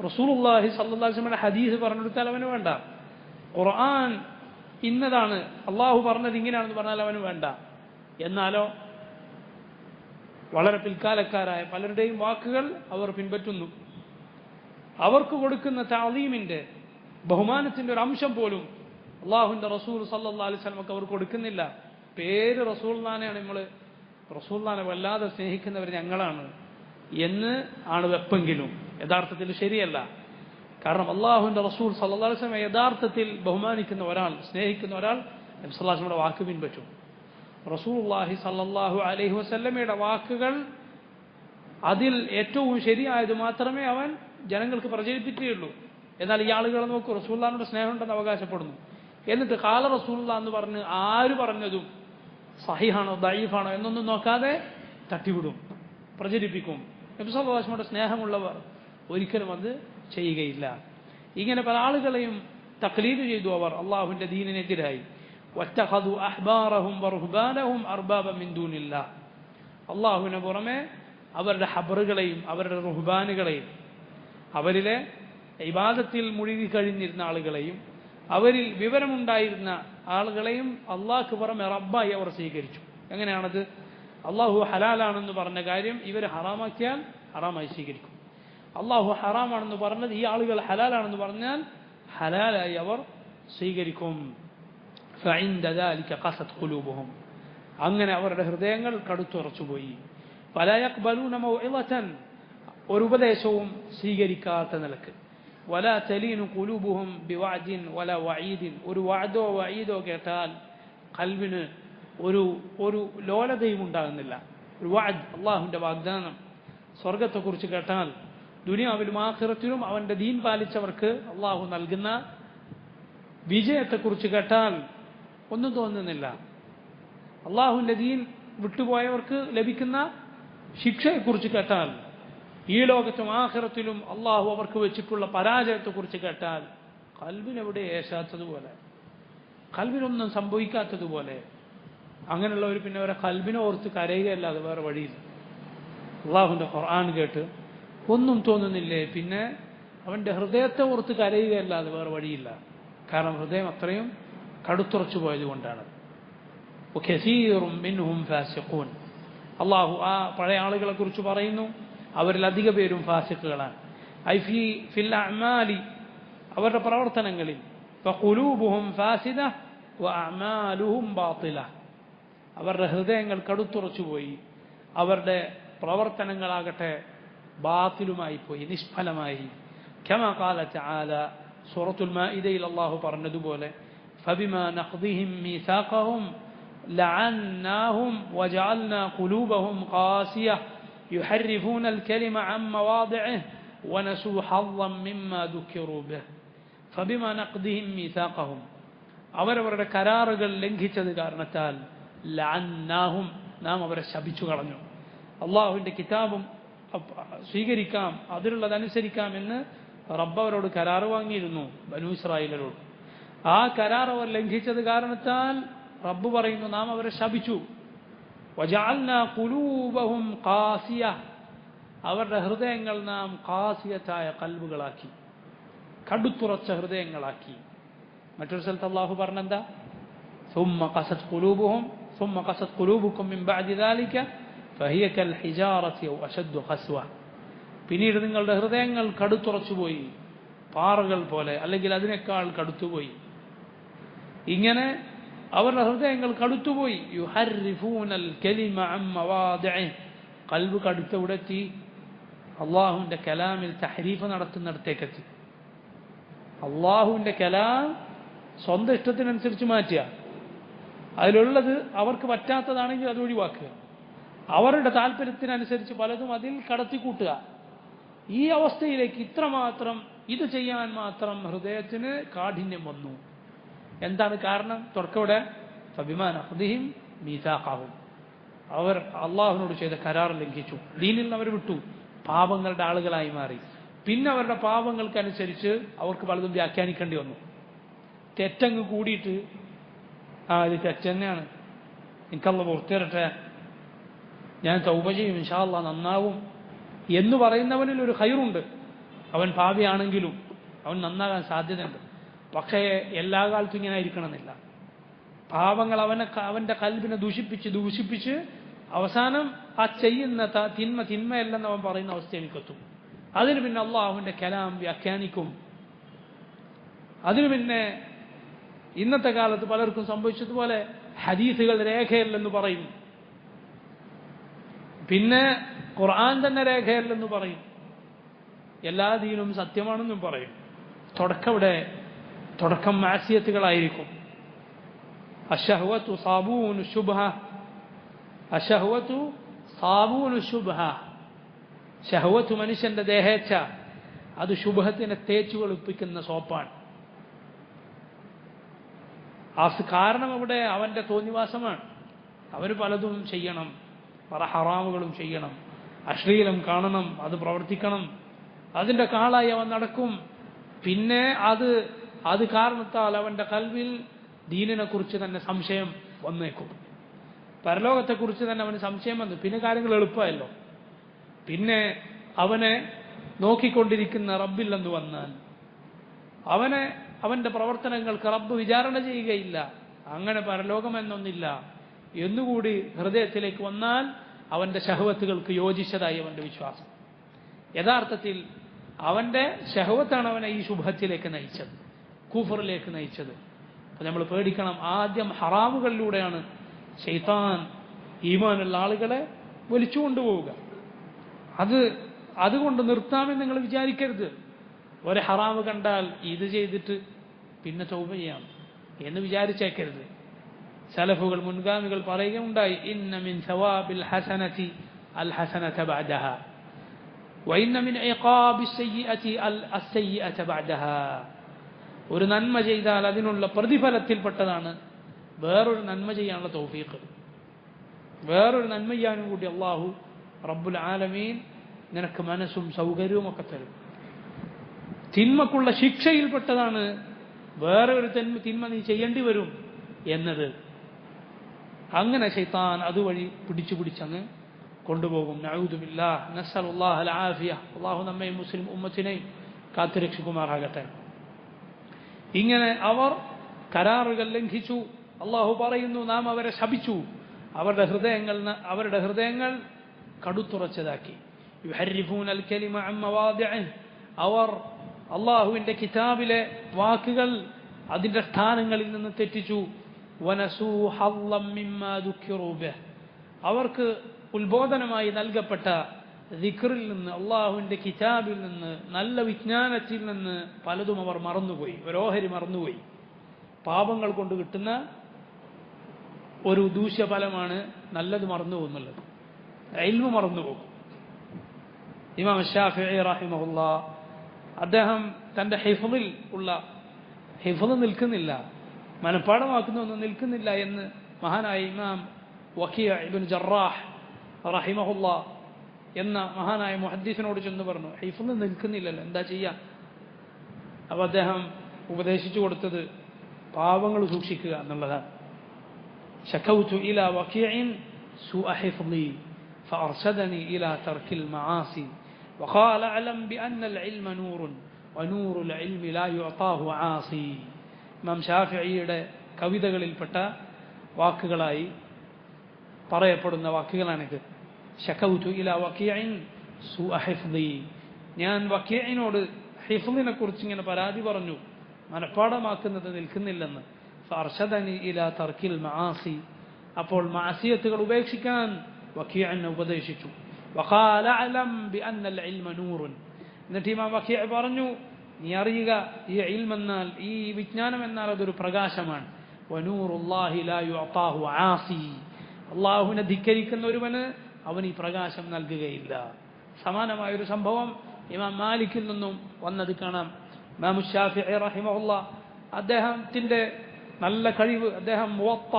റസൂലുള്ളാഹി സ്വല്ലല്ലാഹു അലൈഹി വസല്ലം ഹദീസ് പറഞ്ഞെടുത്താൽ അവന് വേണ്ട, ഖുർആൻ ഇന്നതാണ് അള്ളാഹു പറഞ്ഞത് ഇങ്ങനെയാണെന്ന് പറഞ്ഞാൽ അവന് വേണ്ട. എന്നാലോ വളരെ പിൽക്കാലക്കാരായ പലരുടെയും വാക്കുകൾ അവർ പിൻപറ്റുന്നു. അവർക്ക് കൊടുക്കുന്ന തഅലീമിന്റെ ബഹുമാനത്തിന്റെ ഒരു അംശം പോലും അള്ളാഹുവിന്റെ റസൂൽ സല്ലല്ലാഹു അലൈഹി വസല്ലം അവർ കൊടുക്കുന്നില്ല. പേര് റസൂലുള്ളാഹിനെയാണ് നമ്മൾ റസൂലുള്ളാഹിനെ വല്ലാതെ സ്നേഹിക്കുന്നവർ ഞങ്ങളാണ് എന്ന് ആണ് വെപ്പെങ്കിലും യഥാർത്ഥത്തിൽ ശരിയല്ല. കാരണം അള്ളാഹുവിന്റെ റസൂൽ സല്ലല്ലാഹു അലൈഹി വസല്ലം യഥാർത്ഥത്തിൽ ബഹുമാനിക്കുന്ന ഒരാൾ, സ്നേഹിക്കുന്ന ഒരാൾ നബി സല്ലല്ലാഹു അലൈഹി വസല്ലമയുടെ വാക്ക് പിൻപറ്റും. റസൂലുള്ളാഹി സല്ലല്ലാഹു അലൈഹി വസല്ലമയുടെ വാക്കുകൾ അതിൽ ഏറ്റവും ശരിയായത് മാത്രമേ അവൻ ജനങ്ങൾക്ക് പ്രചരിപ്പിക്കുകയുള്ളൂ. എന്നാൽ ഈ ആളുകളെ നോക്കൂ, റസൂലുള്ളാഹിയുടെ സ്നേഹമുണ്ടെന്ന് അവകാശപ്പെടുന്നു, എന്നിട്ട് ഖാല റസൂലുള്ളാഹി എന്ന് പറഞ്ഞ് ആര് പറഞ്ഞതും സഹീഹാണോ ദഈഫാണോ എന്നൊന്നും നോക്കാതെ തട്ടിവിടും, പ്രചരിപ്പിക്കും. നബി സല്ലല്ലാഹു അലൈഹി വസല്ലമയുടെ സ്നേഹമുള്ളവർ ഒരിക്കലും അത് ചെയ്യുകയില്ല. ഇങ്ങനെ പല ആളുകളെയും തഖ്ലീദ് ചെയ്തു അവർ അള്ളാഹുവിന്റെ ദീനിനെതിരായി. വത്തഖദു അഹ്ബാറഹും വറുഹ്ബാനഹും അർബാബൻ മിൻ ദൂനില്ലാഹ്, അള്ളാഹുവിന് പുറമെ അവരുടെ ഹബറുകളെയും അവരുടെ റുഹ്ബാനുകളെയും, അവരിലെ ഇബാദത്തിൽ മുഴുകി കഴിഞ്ഞിരുന്ന ആളുകളെയും അവരിൽ വിവരമുണ്ടായിരുന്ന ആളുകളെയും അള്ളാഹ്ക്ക് പുറമെ റബ്ബായി അവർ സ്വീകരിച്ചു. എങ്ങനെയാണത്? അള്ളാഹു ഹലാലാണെന്ന് പറഞ്ഞ കാര്യം ഇവർ ഹറാമാക്കിയാൽ ഹറാമായി സ്വീകരിക്കും. അള്ളാഹു ഹറാമാണെന്ന് പറഞ്ഞത് ഈ ആളുകൾ ഹലാലാണെന്ന് പറഞ്ഞാൽ ഹലാലായി അവർ സ്വീകരിക്കും. فعند ذلك قست قلوبهم, അങ്ങനെ അവരുടെ ഹൃദയങ്ങൾ കടുത്തുറച്ചുപോയി. فلا يقبلون موعظة, ഒരു ഉപദേശവും സ്വീകരിക്കാത്ത നിലക്ക്. ولا تلين قلوبهم بوعد ولا وعيد, ഒരു വഅദോ വഈദോ കേട്ടാൽ ഖൽബിന് ഒരു ലോലതയും ഉണ്ടാകുന്നില്ല. ഒരു വഅദ്, അള്ളാഹുവിന്റെ വാഗ്ദാനം, സ്വർഗത്തെക്കുറിച്ച് കേട്ടാൽ ദുനിയാവിലും ആഖിറത്തിലും അവന്റെ ദീൻ പാലിച്ചവർക്ക് അള്ളാഹു നൽകുന്ന വിജയത്തെക്കുറിച്ച് കേട്ടാൽ ഒന്നും തോന്നുന്നില്ല. അള്ളാഹുവിന്റെ ദീൻ വിട്ടുപോയവർക്ക് ലഭിക്കുന്ന ശിക്ഷയെക്കുറിച്ച് കേട്ടാൽ, ഈ ലോകത്തും ആഖിറത്തിലും അള്ളാഹു അവർക്ക് വെച്ചിട്ടുള്ള പരാജയത്തെക്കുറിച്ച് കേട്ടാൽ ഖൽബിനെവിടെ ഏശാത്തതുപോലെ, ഖൽബിനൊന്നും സംഭവിക്കാത്തതുപോലെ, അങ്ങനെയുള്ളവർ പിന്നെ അവരെ ഖൽബിനെ ഓർത്ത് കരയുകയല്ലാതെ വേറെ വഴിയില്ല. അള്ളാഹുവിന്റെ ഖുർആൻ കേട്ട് ഒന്നും തോന്നുന്നില്ലേ, പിന്നെ അവന്റെ ഹൃദയത്തെ ഓർത്ത് കരയുകയല്ലാതെ വേറെ വഴിയില്ല. കാരണം ഹൃദയം അത്രയും കടുത്തുറച്ചു പോയതുകൊണ്ടാണ്. വകസീറും മിൻഹും ഫാസിഖൂൻ, അള്ളാഹു ആ പഴയ ആളുകളെ കുറിച്ച് പറയുന്നു, അവരിൽ അധിക പേരും ഫാസിഖുകളാണ്. ഐ ഫിൽ അഅ്മാലി, അവരുടെ പ്രവർത്തനങ്ങളിൽ, ഫഖുലൂബുഹും ഫാസിദ വഅഅമാലുഹും ബാത്തില, അവരുടെ ഹൃദയങ്ങൾ കടുത്തുറച്ചുപോയി, അവരുടെ പ്രവർത്തനങ്ങളാകട്ടെ ബാത്തിലുമായി പോയി, നിഷ്ഫലമായി. കമാ ഖാല തആല, സൂറത്തുൽ മാഇദയിൽ അല്ലാഹു പറഞ്ഞതുപോലെ, ഫബിമാ നഖ്ദിഹിം മീസാഖഹും ലഅന്നാഹും വജഅൽനാ ഖുലൂബഹും ഖാസിയ യുഹർരിഫൂന الكلم عن مواضعه ونسوا حظا مما ذكروا به. ഫബിമാ നഖ്ദിഹിം മീസാഖഹും, അവരവരുടെ കരാറുകൾ ലംഘിച്ചത് കാരണത്താൽ ലഅന്നാഹും, നാം അവരെ ശപിച്ചു കളഞ്ഞു. അള്ളാഹുവിന്റെ കിതാബും സ്വീകരിക്കാം, അതിലുള്ളതനുസരിക്കാം എന്ന് റബ്ബ് അവരോട് കരാറ് വാങ്ങിയിരുന്നു, ബനൂ ഇസ്രായേലരോട്. ആ കരാർ അവർ ലംഘിച്ചത് കാരണത്താൽ റബ്ബ് പറയുന്നു, നാം അവരെ ശപിച്ചു. വജഅൽനാ ഖുലൂബഹും ഖാസിയ, അവരുടെ ഹൃദയങ്ങൾ നാം ഖാസിയത്തായ ഖൽബുകളാക്കി, കടുത്തുറച്ച ഹൃദയങ്ങളാക്കി. മറ്റൊരു സ്ഥലത്ത് അള്ളാഹു പറഞ്ഞെന്താ? ثم قست قلوبهم ثم قست قلوبكم من بعد ذلك فهي كالحجارة أو أشد قسوة, പിന്നീട് നിങ്ങളുടെ ഹൃദയങ്ങൾ കടുത്തുറച്ചുപോയി, പാറകൾ പോലെ, അല്ലെങ്കിൽ അതിനേക്കാൾ കടുത്തുപോയി. ഇങ്ങനെ അവരുടെ ഹൃദയങ്ങൾ കടുത്തുപോയി. യുഹർരിഫൂനൽ കലിമ അൻ മവാദിഇഹ്, കൽബ് കടുത്തവിടെ എത്തി, അള്ളാഹുവിൻ്റെ കലാമിൽ തഹരീഫ് നടത്തുന്നിടത്തേക്കെത്തി. അള്ളാഹുവിൻ്റെ കലാം സ്വന്തം ഇഷ്ടത്തിനനുസരിച്ച് മാറ്റുക, അതിലുള്ളത് അവർക്ക് പറ്റാത്തതാണെങ്കിൽ അത് ഒഴിവാക്കുക, അവരുടെ താല്പര്യത്തിനനുസരിച്ച് പലതും അതിൽ കടത്തിക്കൂട്ടുക. ഈ അവസ്ഥയിലേക്ക് ഇത്രമാത്രം ഇത് ചെയ്യാൻ മാത്രം ഹൃദയത്തിന് കാഠിന്യം വന്നു. എന്താണ് കാരണം? തുടക്കവിടെ ഫബിമാനഖ്ദിഹിം മീസാഖഹും, അവർ അള്ളാഹുവിനോട് ചെയ്ത കരാർ ലംഘിച്ചു, ദീനിൽ നിന്ന് അവർ വിട്ടു, പാപങ്ങളുടെ ആളുകളായി മാറി. പിന്നെ അവരുടെ പാപങ്ങൾക്കനുസരിച്ച് അവർക്ക് പലതും വ്യാഖ്യാനിക്കേണ്ടി വന്നു. തെറ്റങ്ങ് കൂടിയിട്ട് ഇത് തെറ്റ് തന്നെയാണ്, എനിക്കല്ല പുറത്തിരട്ടെ, ഞാൻ തൗബ ചെയ്യും, ഇൻഷാ അല്ലാഹ് നന്നാവും എന്ന് പറയുന്നവനിൽ ഒരു ഖൈറുണ്ട്. അവൻ പാപിയാണെങ്കിലും അവൻ നന്നാകാൻ സാധ്യതയുണ്ട്. പക്ഷേ എല്ലാ കാലത്തും ഇങ്ങനെ ആയിരിക്കണമെന്നില്ല. പാപങ്ങൾ അവൻ്റെ കൽബിനെ ദൂഷിപ്പിച്ച് അവസാനം ആ ചെയ്യുന്ന തിന്മയല്ലെന്ന് അവൻ പറയുന്ന അവസ്ഥയിലേക്കെത്തും. അതിന് പിന്നെ അള്ളാഹുവിൻ്റെ കലാം വ്യാഖ്യാനിക്കും. അതിന് പിന്നെ ഇന്നത്തെ കാലത്ത് പലർക്കും സംഭവിച്ചതുപോലെ ഹദീസുകൾ രേഖയല്ലെന്ന് പറയും, പിന്നെ ഖുർആൻ തന്നെ രേഖയല്ലെന്ന് പറയും, എല്ലാ ദീനും സത്യമാണെന്നും പറയും. തുടക്കം മാസിയത്തുകളായിരിക്കും. അശഹ്വത്തു സാബൂനു ശുബ്ഹ, അശഹ്വത്തു സാബൂനു ശുബ്ഹ, ശഹ്വത്ത് മനുഷ്യന്റെ ദേഹേച്ഛ, അത് ശുബ്ഹത്തിനെ തേച്ചു വെളുപ്പിക്കുന്ന സോപ്പാണ്. ആ കാരണം അവിടെ അവന്റെ തോന്നിവാസമാണ്. അവന് പലതും ചെയ്യണം, പല ഹറാമുകളും ചെയ്യണം, അശ്ലീലം കാണണം, അത് പ്രവർത്തിക്കണം, അതിൻ്റെ കാളായി അവൻ നടക്കും. പിന്നെ അത് കാരണത്താൽ അവൻ്റെ കൽവിൽ ദീനിനെ കുറിച്ച് തന്നെ സംശയം വന്നേക്കും, പരലോകത്തെക്കുറിച്ച് തന്നെ അവന് സംശയം വന്നു. പിന്നെ കാര്യങ്ങൾ എളുപ്പമല്ലോ. പിന്നെ അവനെ നോക്കിക്കൊണ്ടിരിക്കുന്ന റബ്ബില്ലെന്ന് വന്നാൽ അവൻ്റെ പ്രവർത്തനങ്ങൾക്ക് റബ്ബ് വിചാരണ ചെയ്യുകയില്ല, അങ്ങനെ പരലോകമെന്നൊന്നില്ല എന്നുകൂടി ഹൃദയത്തിലേക്ക് വന്നാൽ അവൻ്റെ ശഹവത്തുകൾക്ക് യോജിച്ചതായി അവൻ്റെ വിശ്വാസം. യഥാർത്ഥത്തിൽ അവൻ്റെ ശഹവത്താണ് അവനെ ഈ ശുഭത്തിലേക്ക് നയിച്ചത്, കൂഫറിലേക്ക് നയിച്ചത്. അപ്പോൾ നമ്മൾ പേടിക്കണം. ആദ്യം ഹറാമുകളിലൂടെയാണ് ശൈത്താൻ ഈമാനുള്ള ആളുകളെ വലിച്ചുകൊണ്ടുപോവുക. അതുകൊണ്ട് നിർത്താമെന്ന് നിങ്ങൾ വിചാരിക്കരുത്. ഒരു ഹറാമ് കണ്ടാൽ ഇത് ചെയ്തിട്ട് പിന്നെ തൗബ ചെയ്യാം എന്ന് വിചാരിച്ചേക്കരുത്. സലഫുകൾ മുൻഗാമികൾ പറയുകയുണ്ടായി, ഇന്ന മിൻ സവാബിൽ ഹസനതി അൽ ഹസനത ബഅദഹ വഇന്ന മിൻ ഇഖാബിസ് സയ്യിഅതി അസ്-സയ്യിഅത ബഅദഹ. ഒരു നന്മ ചെയ്താൽ അതിനുള്ള പ്രതിഫലത്തിൽപ്പെട്ടതാണ് വേറൊരു നന്മ ചെയ്യാനുള്ള തൗഫീഖ്. വേറൊരു നന്മ ചെയ്യാനും കൂടി അല്ലാഹു റബ്ബുൽ ആലമീൻ നിനക്ക് മനസ്സും സൗകര്യവും ഒക്കെ തരും. തിന്മക്കുള്ള ശിക്ഷയിൽപ്പെട്ടതാണ് വേറെ ഒരു തിന്മ നീ ചെയ്യേണ്ടി വരും എന്നത്. അങ്ങനെ ശൈത്താൻ അതുവഴി പിടിച്ചങ്ങ് കൊണ്ടുപോകും. നഊദു ബില്ലാഹ്, നസ്അലുല്ലാഹൽ ആഫിയ. അല്ലാഹു നമ്മയും മുസ്ലിം ഉമ്മത്തിനെയും കാത്തുരക്ഷിക്കുമാറാകട്ടെ. ഇങ്ങനെ അവർ കരാറുകൾ ലംഘിച്ചു. അല്ലാഹു പറയുന്നു, നാം അവരെ ശപിച്ചു, അവരുടെ ഹൃദയങ്ങൾ കടുത്തുറച്ചതാക്കി. യുഹർരിഫൂനൽ കലിമ അൻ മവാദിഇഹ്, അവർ അള്ളാഹുവിൻ്റെ കിതാബിലെ വാക്കുകൾ അതിൻ്റെ സ്ഥാനങ്ങളിൽ നിന്ന് തെറ്റിച്ചു. വനസൂ ഹള്ളം മിമ്മാ ദുഃഖിറൂ ബിഹ്, അവർക്ക് ഉത്ബോധനമായി നൽകപ്പെട്ട ദിക്റിൽ നിന്ന്, അള്ളാഹുവിൻ്റെ കിതാബിൽ നിന്ന്, നല്ല വിജ്ഞാനത്തിൽ നിന്ന് പലതും അവർ മറന്നുപോയി, ഓരോഹരി മറന്നുപോയി. പാപങ്ങൾ കൊണ്ട് കിട്ടുന്ന ഒരു ദൂഷ്യഫലമാണ് നല്ലത് മറന്നു പോകുന്നുള്ളത്. ഇൽമു മറന്നുപോകും. ഇമാം ശാഫിഈ റഹിമഹുല്ലാഹ് അദ്ദേഹം തൻ്റെ ഹിഫ്ളിൽ ഉള്ള ഹിഫ്ള് നിൽക്കുന്നില്ല, മനഃപ്പാടമാക്കുന്നൊന്നും നിൽക്കുന്നില്ല എന്ന് മഹാനായ ഇമാം വഖീഅ ഇബ്നു ജറാഹ് റഹിമഹുല്ലാഹ് എന്ന മഹാനായ മുഹദ്ദിസിനോട് ചെന്ന് പറഞ്ഞു, ഹിഫ്ള് നിൽക്കുന്നില്ലല്ലോ, എന്താ ചെയ്യുക? അപ്പോൾ അദ്ദേഹം ഉപദേശിച്ചു കൊടുത്തത് പാവങ്ങൾ സൂക്ഷിക്കുക എന്നുള്ളതാണ്. ശകൗതു ഇലാ വഖീഇൻ സൂഅ ഹിഫ്ളി ഫഅർശദനി ഇലാ തർക്കിൽ മആസി وقال اعلم بأن العلم نور ونور العلم لا يعطاه عاصي. ഇമാം ഷാഫിഈയുടെ കവിതകളിൽപ്പെട്ട വാക്കുകളായി പറയപ്പെടുന്ന വാക്കുകളാണിത്. ശകൗതു ഇലാ വഖീഇൻ സൂഅ ഹിഫ്ളി, ഞാൻ വഖീഇനോട് ഹിഫ്ളിനെ കുറിച്ച് ഇങ്ങനെ പരാതി പറഞ്ഞു, മനഃപ്പാടമാക്കുന്നത് നിൽക്കുന്നില്ലെന്ന്. ഫഅർശദനി ഇലാ തർക്കിൽ മആസി, അപ്പോൾ മഅസിയത്തുകൾ ഉപേക്ഷിക്കാൻ വഖീഇനെ ഉപദേശിച്ചു. വഖാല അലം ബിഅന്നൽ ഇൽമ നൂറുൻ. എന്നിട്ട് ഇമാം വഖീഅ പറഞ്ഞു, നീ അറിയുക, ഈ ഇൽം എന്നാൽ, ഈ വിജ്ഞാനം എന്നാൽ അതൊരു പ്രകാശമാണ്. വനൂറുല്ലാഹി ലാ യുഅതാഹു ആസി. അള്ളാഹുവിനെ ധിക്കരിക്കുന്ന ഒരുവന് അവൻ ഈ പ്രകാശം നൽകുകയില്ല. സമാനമായൊരു സംഭവം ഇമാം മാലിക്കിൽ നിന്നും വന്നത് കാണാം. ഇമാം ശാഫിഈ റഹിമഹുല്ലാഹ്, അദ്ദേഹത്തിന്റെ നല്ല കഴിവ്, അദ്ദേഹം മുവത്ത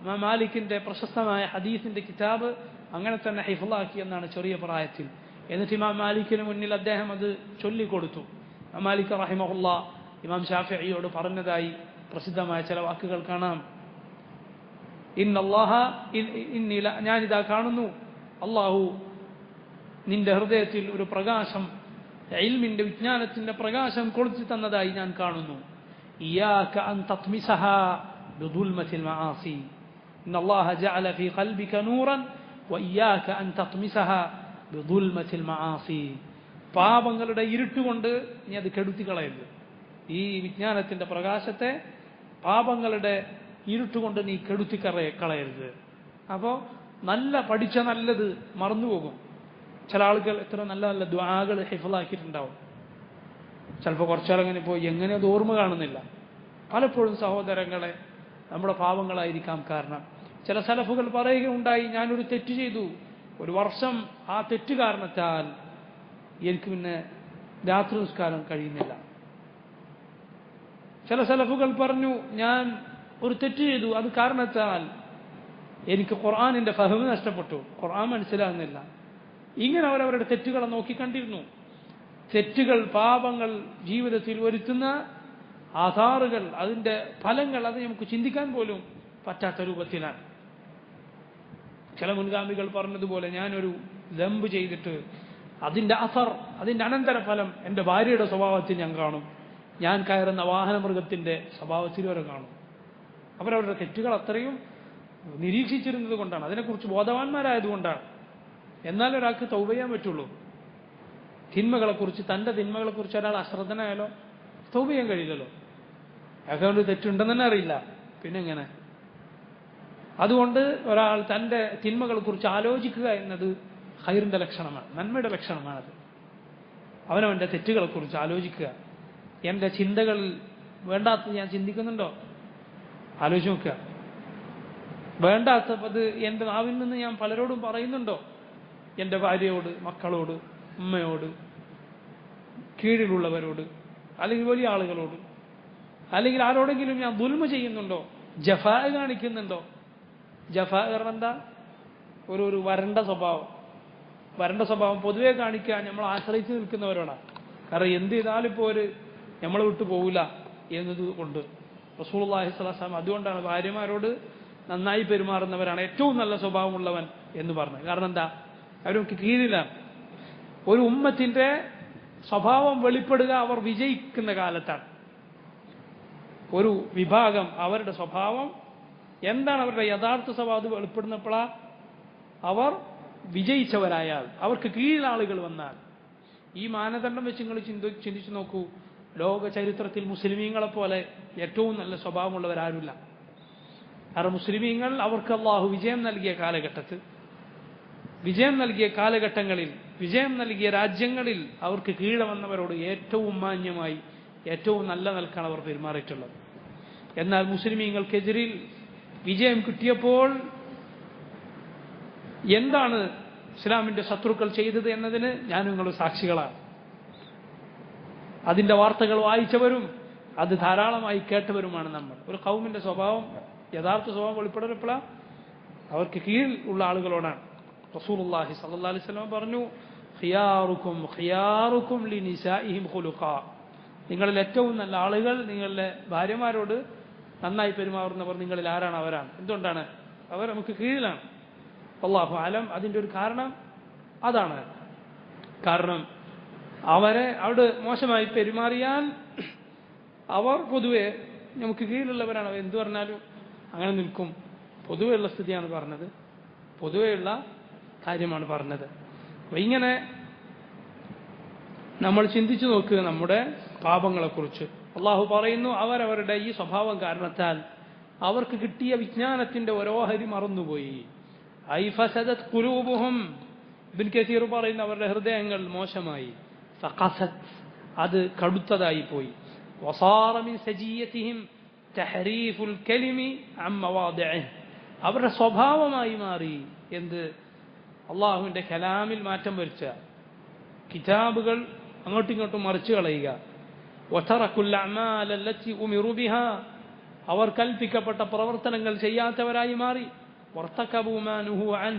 ഇമാം മാലിക്കിന്റെ പ്രശസ്തമായ ഹദീസിന്റെ കിതാബ് അങ്ങനെ തന്നെ ഹിഫ്ളാക്കി എന്നാണ് ചെറിയ പ്രായത്തിൽ. എന്നിട്ട് ഇമാം മാലിക്കിന് മുന്നിൽ അദ്ദേഹം അത് ചൊല്ലിക്കൊടുത്തു. ഇമാം മാലിക് റഹിമഹുല്ലാഹ് ഇമാം ശാഫിഈയോട് പറഞ്ഞതായി പ്രസിദ്ധമായ ചില വാക്കുകൾ കാണാം. ഞാനിതാ കാണുന്നു, അള്ളാഹു നിന്റെ ഹൃദയത്തിൽ ഒരു പ്രകാശം, ഇൽമിന്റെ വിജ്ഞാനത്തിന്റെ പ്രകാശം കൊളുത്തി തന്നതായി ഞാൻ കാണുന്നു. ഇയ്യാക അൻ തത്മിസഹാ ബിദുൽമത്തിൽ മആസി. ഇന്നല്ലാഹ ജഅല ഫീ ഖൽബിക നൂറൻ വഇയ്യാക അൻ തത്മിസഹാ ബിദുൽമത്തിൽ മആസി. പാപങ്ങളുടെ ഇരുട്ടുകൊണ്ട് നീ അത് കെടുത്തി കളയരുത്. ഈ വിജ്ഞാനത്തിന്റെ പ്രകാശത്തെ പാപങ്ങളുടെ ഇരുട്ടുകൊണ്ട് നീ കെടുത്തി കളയരുത്. അപ്പോൾ നല്ല പഠിച്ച നല്ലത് മറന്നുപോകും. ചില ആളുകൾ എത്ര നല്ല നല്ല ദുആകൾ ഹിഫ്ളാക്കിയിട്ടുണ്ടാവും. ചിലപ്പോൾ കുറച്ചാലങ്ങനെ പോയി എങ്ങനെ അത് ഓർമ്മ കാണുന്നില്ല. പലപ്പോഴും സഹോദരങ്ങളെ, നമ്മുടെ പാവങ്ങളായിരിക്കാം കാരണം. ചില സലഫുകൾ പറയുകയുണ്ടായി, ഞാനൊരു തെറ്റ് ചെയ്തു, ഒരു വർഷം ആ തെറ്റ് കാരണത്താൽ എനിക്ക് പിന്നെ രാത്രി നിസ്കാരം കഴിയുന്നില്ല. ചില സലഫുകൾ പറഞ്ഞു, ഞാൻ ഒരു തെറ്റ് ചെയ്തു, അത് കാരണത്താൽ എനിക്ക് ഖുർആനിന്റെ ഫഹ്മ് നഷ്ടപ്പെട്ടു, ഖുർആൻ മനസ്സിലാകുന്നില്ല. ഇങ്ങനെ അവരവരുടെ തെറ്റുകളെ നോക്കിക്കണ്ടിരുന്നു. തെറ്റുകൾ, പാപങ്ങൾ ജീവിതത്തിൽ വരുത്തുന്ന ആധാറുകൾ, അതിൻ്റെ ഫലങ്ങൾ, അത് നമുക്ക് ചിന്തിക്കാൻ പോലും പറ്റാത്ത രൂപത്തിലാണ്. ചില മുൻഗാമികൾ പറഞ്ഞതുപോലെ, ഞാനൊരു ദമ്പ് ചെയ്തിട്ട് അതിൻ്റെ അസർ, അതിൻ്റെ അനന്തരഫലം എൻ്റെ ഭാര്യയുടെ സ്വഭാവത്തിൽ ഞാൻ കാണും, ഞാൻ കയറുന്ന വാഹനമൃഗത്തിൻ്റെ സ്വഭാവത്തിൽ വരെ കാണും. അവരവരുടെ തെറ്റുകൾ അത്രയും നിരീക്ഷിച്ചിരുന്നത് കൊണ്ടാണ്, അതിനെക്കുറിച്ച് ബോധവാന്മാരായതുകൊണ്ടാണ്. എന്നാൽ ഒരാൾക്ക് തൗബ ചെയ്യാൻ പറ്റുള്ളൂ. തിന്മകളെക്കുറിച്ച്, തൻ്റെ തിന്മകളെക്കുറിച്ച് ഒരാൾ അശ്രദ്ധനായാലോ തൗബ ചെയ്യാൻ കഴിയില്ലല്ലോ. അയാൾക്ക് തെറ്റുണ്ടെന്ന് തന്നെ അറിയില്ല, പിന്നെ എങ്ങനെ? അതുകൊണ്ട് ഒരാൾ തൻ്റെ തിന്മകളെക്കുറിച്ച് ആലോചിക്കുക എന്നത് ഖൈറിന്റെ ലക്ഷണമാണ്, നന്മയുടെ ലക്ഷണമാണത്. അവനവൻ്റെ തെറ്റുകളെക്കുറിച്ച് ആലോചിക്കുക. എൻ്റെ ചിന്തകളിൽ വേണ്ടാത്തത് ഞാൻ ചിന്തിക്കുന്നുണ്ടോ? ആലോചിച്ച് നോക്കുക. വേണ്ടാത്തത് എൻ്റെ നാവിൽ നിന്ന് ഞാൻ പലരോടും പറയുന്നുണ്ടോ? എൻ്റെ ഭാര്യയോട്, മക്കളോട്, ഉമ്മയോട്, കീഴിലുള്ളവരോട്, അല്ലെങ്കിൽ വലിയ ആളുകളോട്, അല്ലെങ്കിൽ ആരോടെങ്കിലും ഞാൻ ദുൽമ ചെയ്യുന്നുണ്ടോ? ജഫാ കാണിക്കുന്നുണ്ടോ? ജഫാ കാരണം എന്താ? ഒരു വരണ്ട സ്വഭാവം. വരണ്ട സ്വഭാവം പൊതുവെ കാണിക്കാൻ നമ്മൾ ആശ്രയിച്ച് നിൽക്കുന്നവരോടാണ്. കാരണം എന്ത് ചെയ്താലും ഇപ്പോൾ നമ്മളെ വിട്ടു പോകില്ല എന്നത് കൊണ്ട് റസൂലുള്ളാഹി സ്വല്ലല്ലാഹു അലൈഹി വസല്ലം അതുകൊണ്ടാണ് ഭാര്യമാരോട് നന്നായി പെരുമാറുന്നവരാണ് ഏറ്റവും നല്ല സ്വഭാവമുള്ളവൻ എന്ന് പറഞ്ഞത്. കാരണം എന്താ? അവർക്ക് കീഴിലാണ്. ഒരു ഉമ്മത്തിന്റെ സ്വഭാവം വെളിപ്പെടുക അവർ വിജയിക്കുന്ന കാലത്താണ്. ഒരു വിഭാഗം അവരുടെ സ്വഭാവം എന്താണ്, അവരുടെ യഥാർത്ഥ സ്വഭാവം അത് വെളിപ്പെടുന്നപ്പോഴാ അവർ വിജയിച്ചവരായാൽ, അവർക്ക് കീഴിലാളുകൾ വന്നാൽ. ഈ മാനദണ്ഡം വെച്ച് നിങ്ങൾ ചിന്തിച്ചു നോക്കൂ. ലോക ചരിത്രത്തിൽ മുസ്ലിമീങ്ങളെ പോലെ ഏറ്റവും നല്ല സ്വഭാവമുള്ളവരാരുമില്ല. കാരണം മുസ്ലിമീങ്ങൾ അവർക്ക് അള്ളാഹു വിജയം നൽകിയ കാലഘട്ടത്തിൽ, വിജയം നൽകിയ കാലഘട്ടങ്ങളിൽ, വിജയം നൽകിയ രാജ്യങ്ങളിൽ അവർക്ക് കീഴെ വന്നവരോട് ഏറ്റവും മാന്യമായി, ഏറ്റവും നല്ല നിലക്കാണ് അവർ പെരുമാറിയിട്ടുള്ളത്. എന്നാൽ മുസ്ലിമീങ്ങൾക്കെതിരിൽ വിജയം കിട്ടിയപ്പോൾ എന്താണ് ഇസ്ലാമിന്റെ ശത്രുക്കൾ ചെയ്തത് എന്നതിന് ഞാൻ നിങ്ങൾ സാക്ഷികളാണ്. അതിന്റെ വാർത്തകൾ വായിച്ചവരും അത് ധാരാളമായി കേട്ടവരുമാണ് നമ്മൾ. ഒരു ഖൗമിന്റെ സ്വഭാവം, യഥാർത്ഥ സ്വഭാവം വെളിപ്പെടപ്പോഴാണ് അവർക്ക് കീഴിൽ ഉള്ള ആളുകളോടാണ്. റസൂലുള്ളാഹി സ്വല്ലല്ലാഹു അലൈഹി വസല്ലം പറഞ്ഞു, ഖിയാറുക്കും ഖിയാറുക്കും ലിനിസാഇഹിം ഖുലുഖാ. നിങ്ങളിൽ ഏറ്റവും നല്ല ആളുകൾ നിങ്ങളുടെ ഭാര്യമാരോട് നന്നായി പെരുമാറുന്നവർ നിങ്ങളിൽ ആരാണ്? അവരാണ്. എന്തുകൊണ്ടാണ്? അവർ നമുക്ക് കീഴിലാണ്. അല്ലാഹു അലം. അതിൻ്റെ ഒരു കാരണം അതാണ്. കാരണം അവരെ അവിടെ മോശമായി പെരുമാറിയാൽ അവർ പൊതുവെ നമുക്ക് കീഴിലുള്ളവരാണ്. എന്തു പറഞ്ഞാലും അങ്ങനെ നിൽക്കും. പൊതുവെയുള്ള സ്ഥിതിയാണ് പറഞ്ഞത്, പൊതുവെയുള്ള കാര്യമാണ് പറഞ്ഞത്. അപ്പം ഇങ്ങനെ നമ്മൾ ചിന്തിച്ചു നോക്കുക നമ്മുടെ പാപങ്ങളെക്കുറിച്ച്. അള്ളാഹു പറയുന്നു, അവരവരുടെ ഈ സ്വഭാവം കാരണത്താൽ അവർക്ക് കിട്ടിയ വിജ്ഞാനത്തിന്റെ ഓരോഹരി മറന്നുപോയി. ഐ ഫസദത് ഖുലൂബുഹും ഇബ്ൻ കസീർ പറയുന്ന അവരുടെ ഹൃദയങ്ങൾ മോശമായി, ഫഖസത് അത് കടുത്തതായി പോയി, വസാറ മിൻ സജിയതിഹിം തഹരീഫുൽ കലിമി അൻ മവാദിഇഹി അവരുടെ സ്വഭാവമായി മാറി എന്ത് അള്ളാഹുവിൻ്റെ കലാമിൽ മാറ്റം വരുത്ത കിതാബുകൾ അങ്ങോട്ടും ഇങ്ങോട്ടും മറിച്ചു കളയുക, വതറകുൽ അഅമാല അല്ലതി ഉമിറു ബിഹാ അവർ കൽപ്പിക്കപ്പെട്ട പ്രവർത്തനങ്ങൾ ചെയ്യാത്തവരായി മാറി, വർതകബു മാ നുഹു അൻ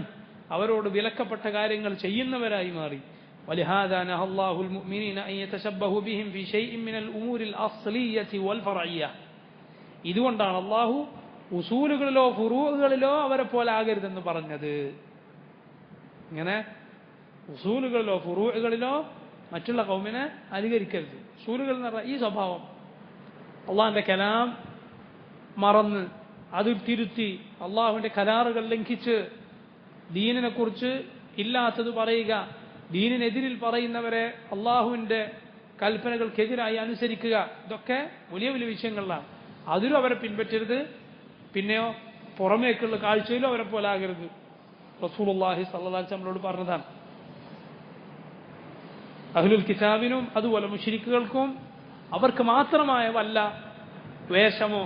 അവരോട് വിലക്കപ്പെട്ട കാര്യങ്ങൾ ചെയ്യുന്നവരായി മാറി. ولهذا نهى الله المؤمنين أن يتشبهوا بهم في شيء من الأمور الأصلية والفرعية ഇതുകൊണ്ടാണ് അള്ളാഹു ഉസൂലുകളിലോ ഫുറൂകളിലോ അവരെ പോലെ ആകരുതെന്ന് പറഞ്ഞത്. ഇങ്ങനെ ഉസൂലുകളിലോ ഫുറൂകളിലോ മറ്റുള്ള കൗമിനെ അനുകരിക്കരുത്. ഉസൂലുകൾ എന്ന് പറഞ്ഞാൽ ഈ സ്വഭാവം അള്ളാഹിൻ്റെ കലാം മറന്ന് അത് തിരുത്തി അള്ളാഹുവിൻ്റെ കരാറുകൾ ലംഘിച്ച് ദീനിനെ കുറിച്ച് ഇല്ലാത്തത് പറയുക, ദീനിനെതിരിൽ പറയുന്നവരെ അള്ളാഹുവിൻ്റെ കൽപ്പനകൾക്കെതിരായി അനുസരിക്കുക, ഇതൊക്കെ വലിയ വലിയ വിഷയങ്ങളിലാണ്. അതിലും അവരെ പിൻപറ്റരുത്. പിന്നെയോ പുറമേക്കുള്ള കാഴ്ചയിലും അവരെ പോലെ ആകരുത്. റസൂലുള്ളാഹി സ്വല്ലല്ലാഹു അലൈഹി വസല്ലം നമ്മളോട് പറഞ്ഞതാണ്. അഹ്ലുൽ കിതാബിനും അതുപോലെ മുശ്രിക്കുകൾക്കും അവർക്ക് മാത്രമായ വല്ല വേഷമോ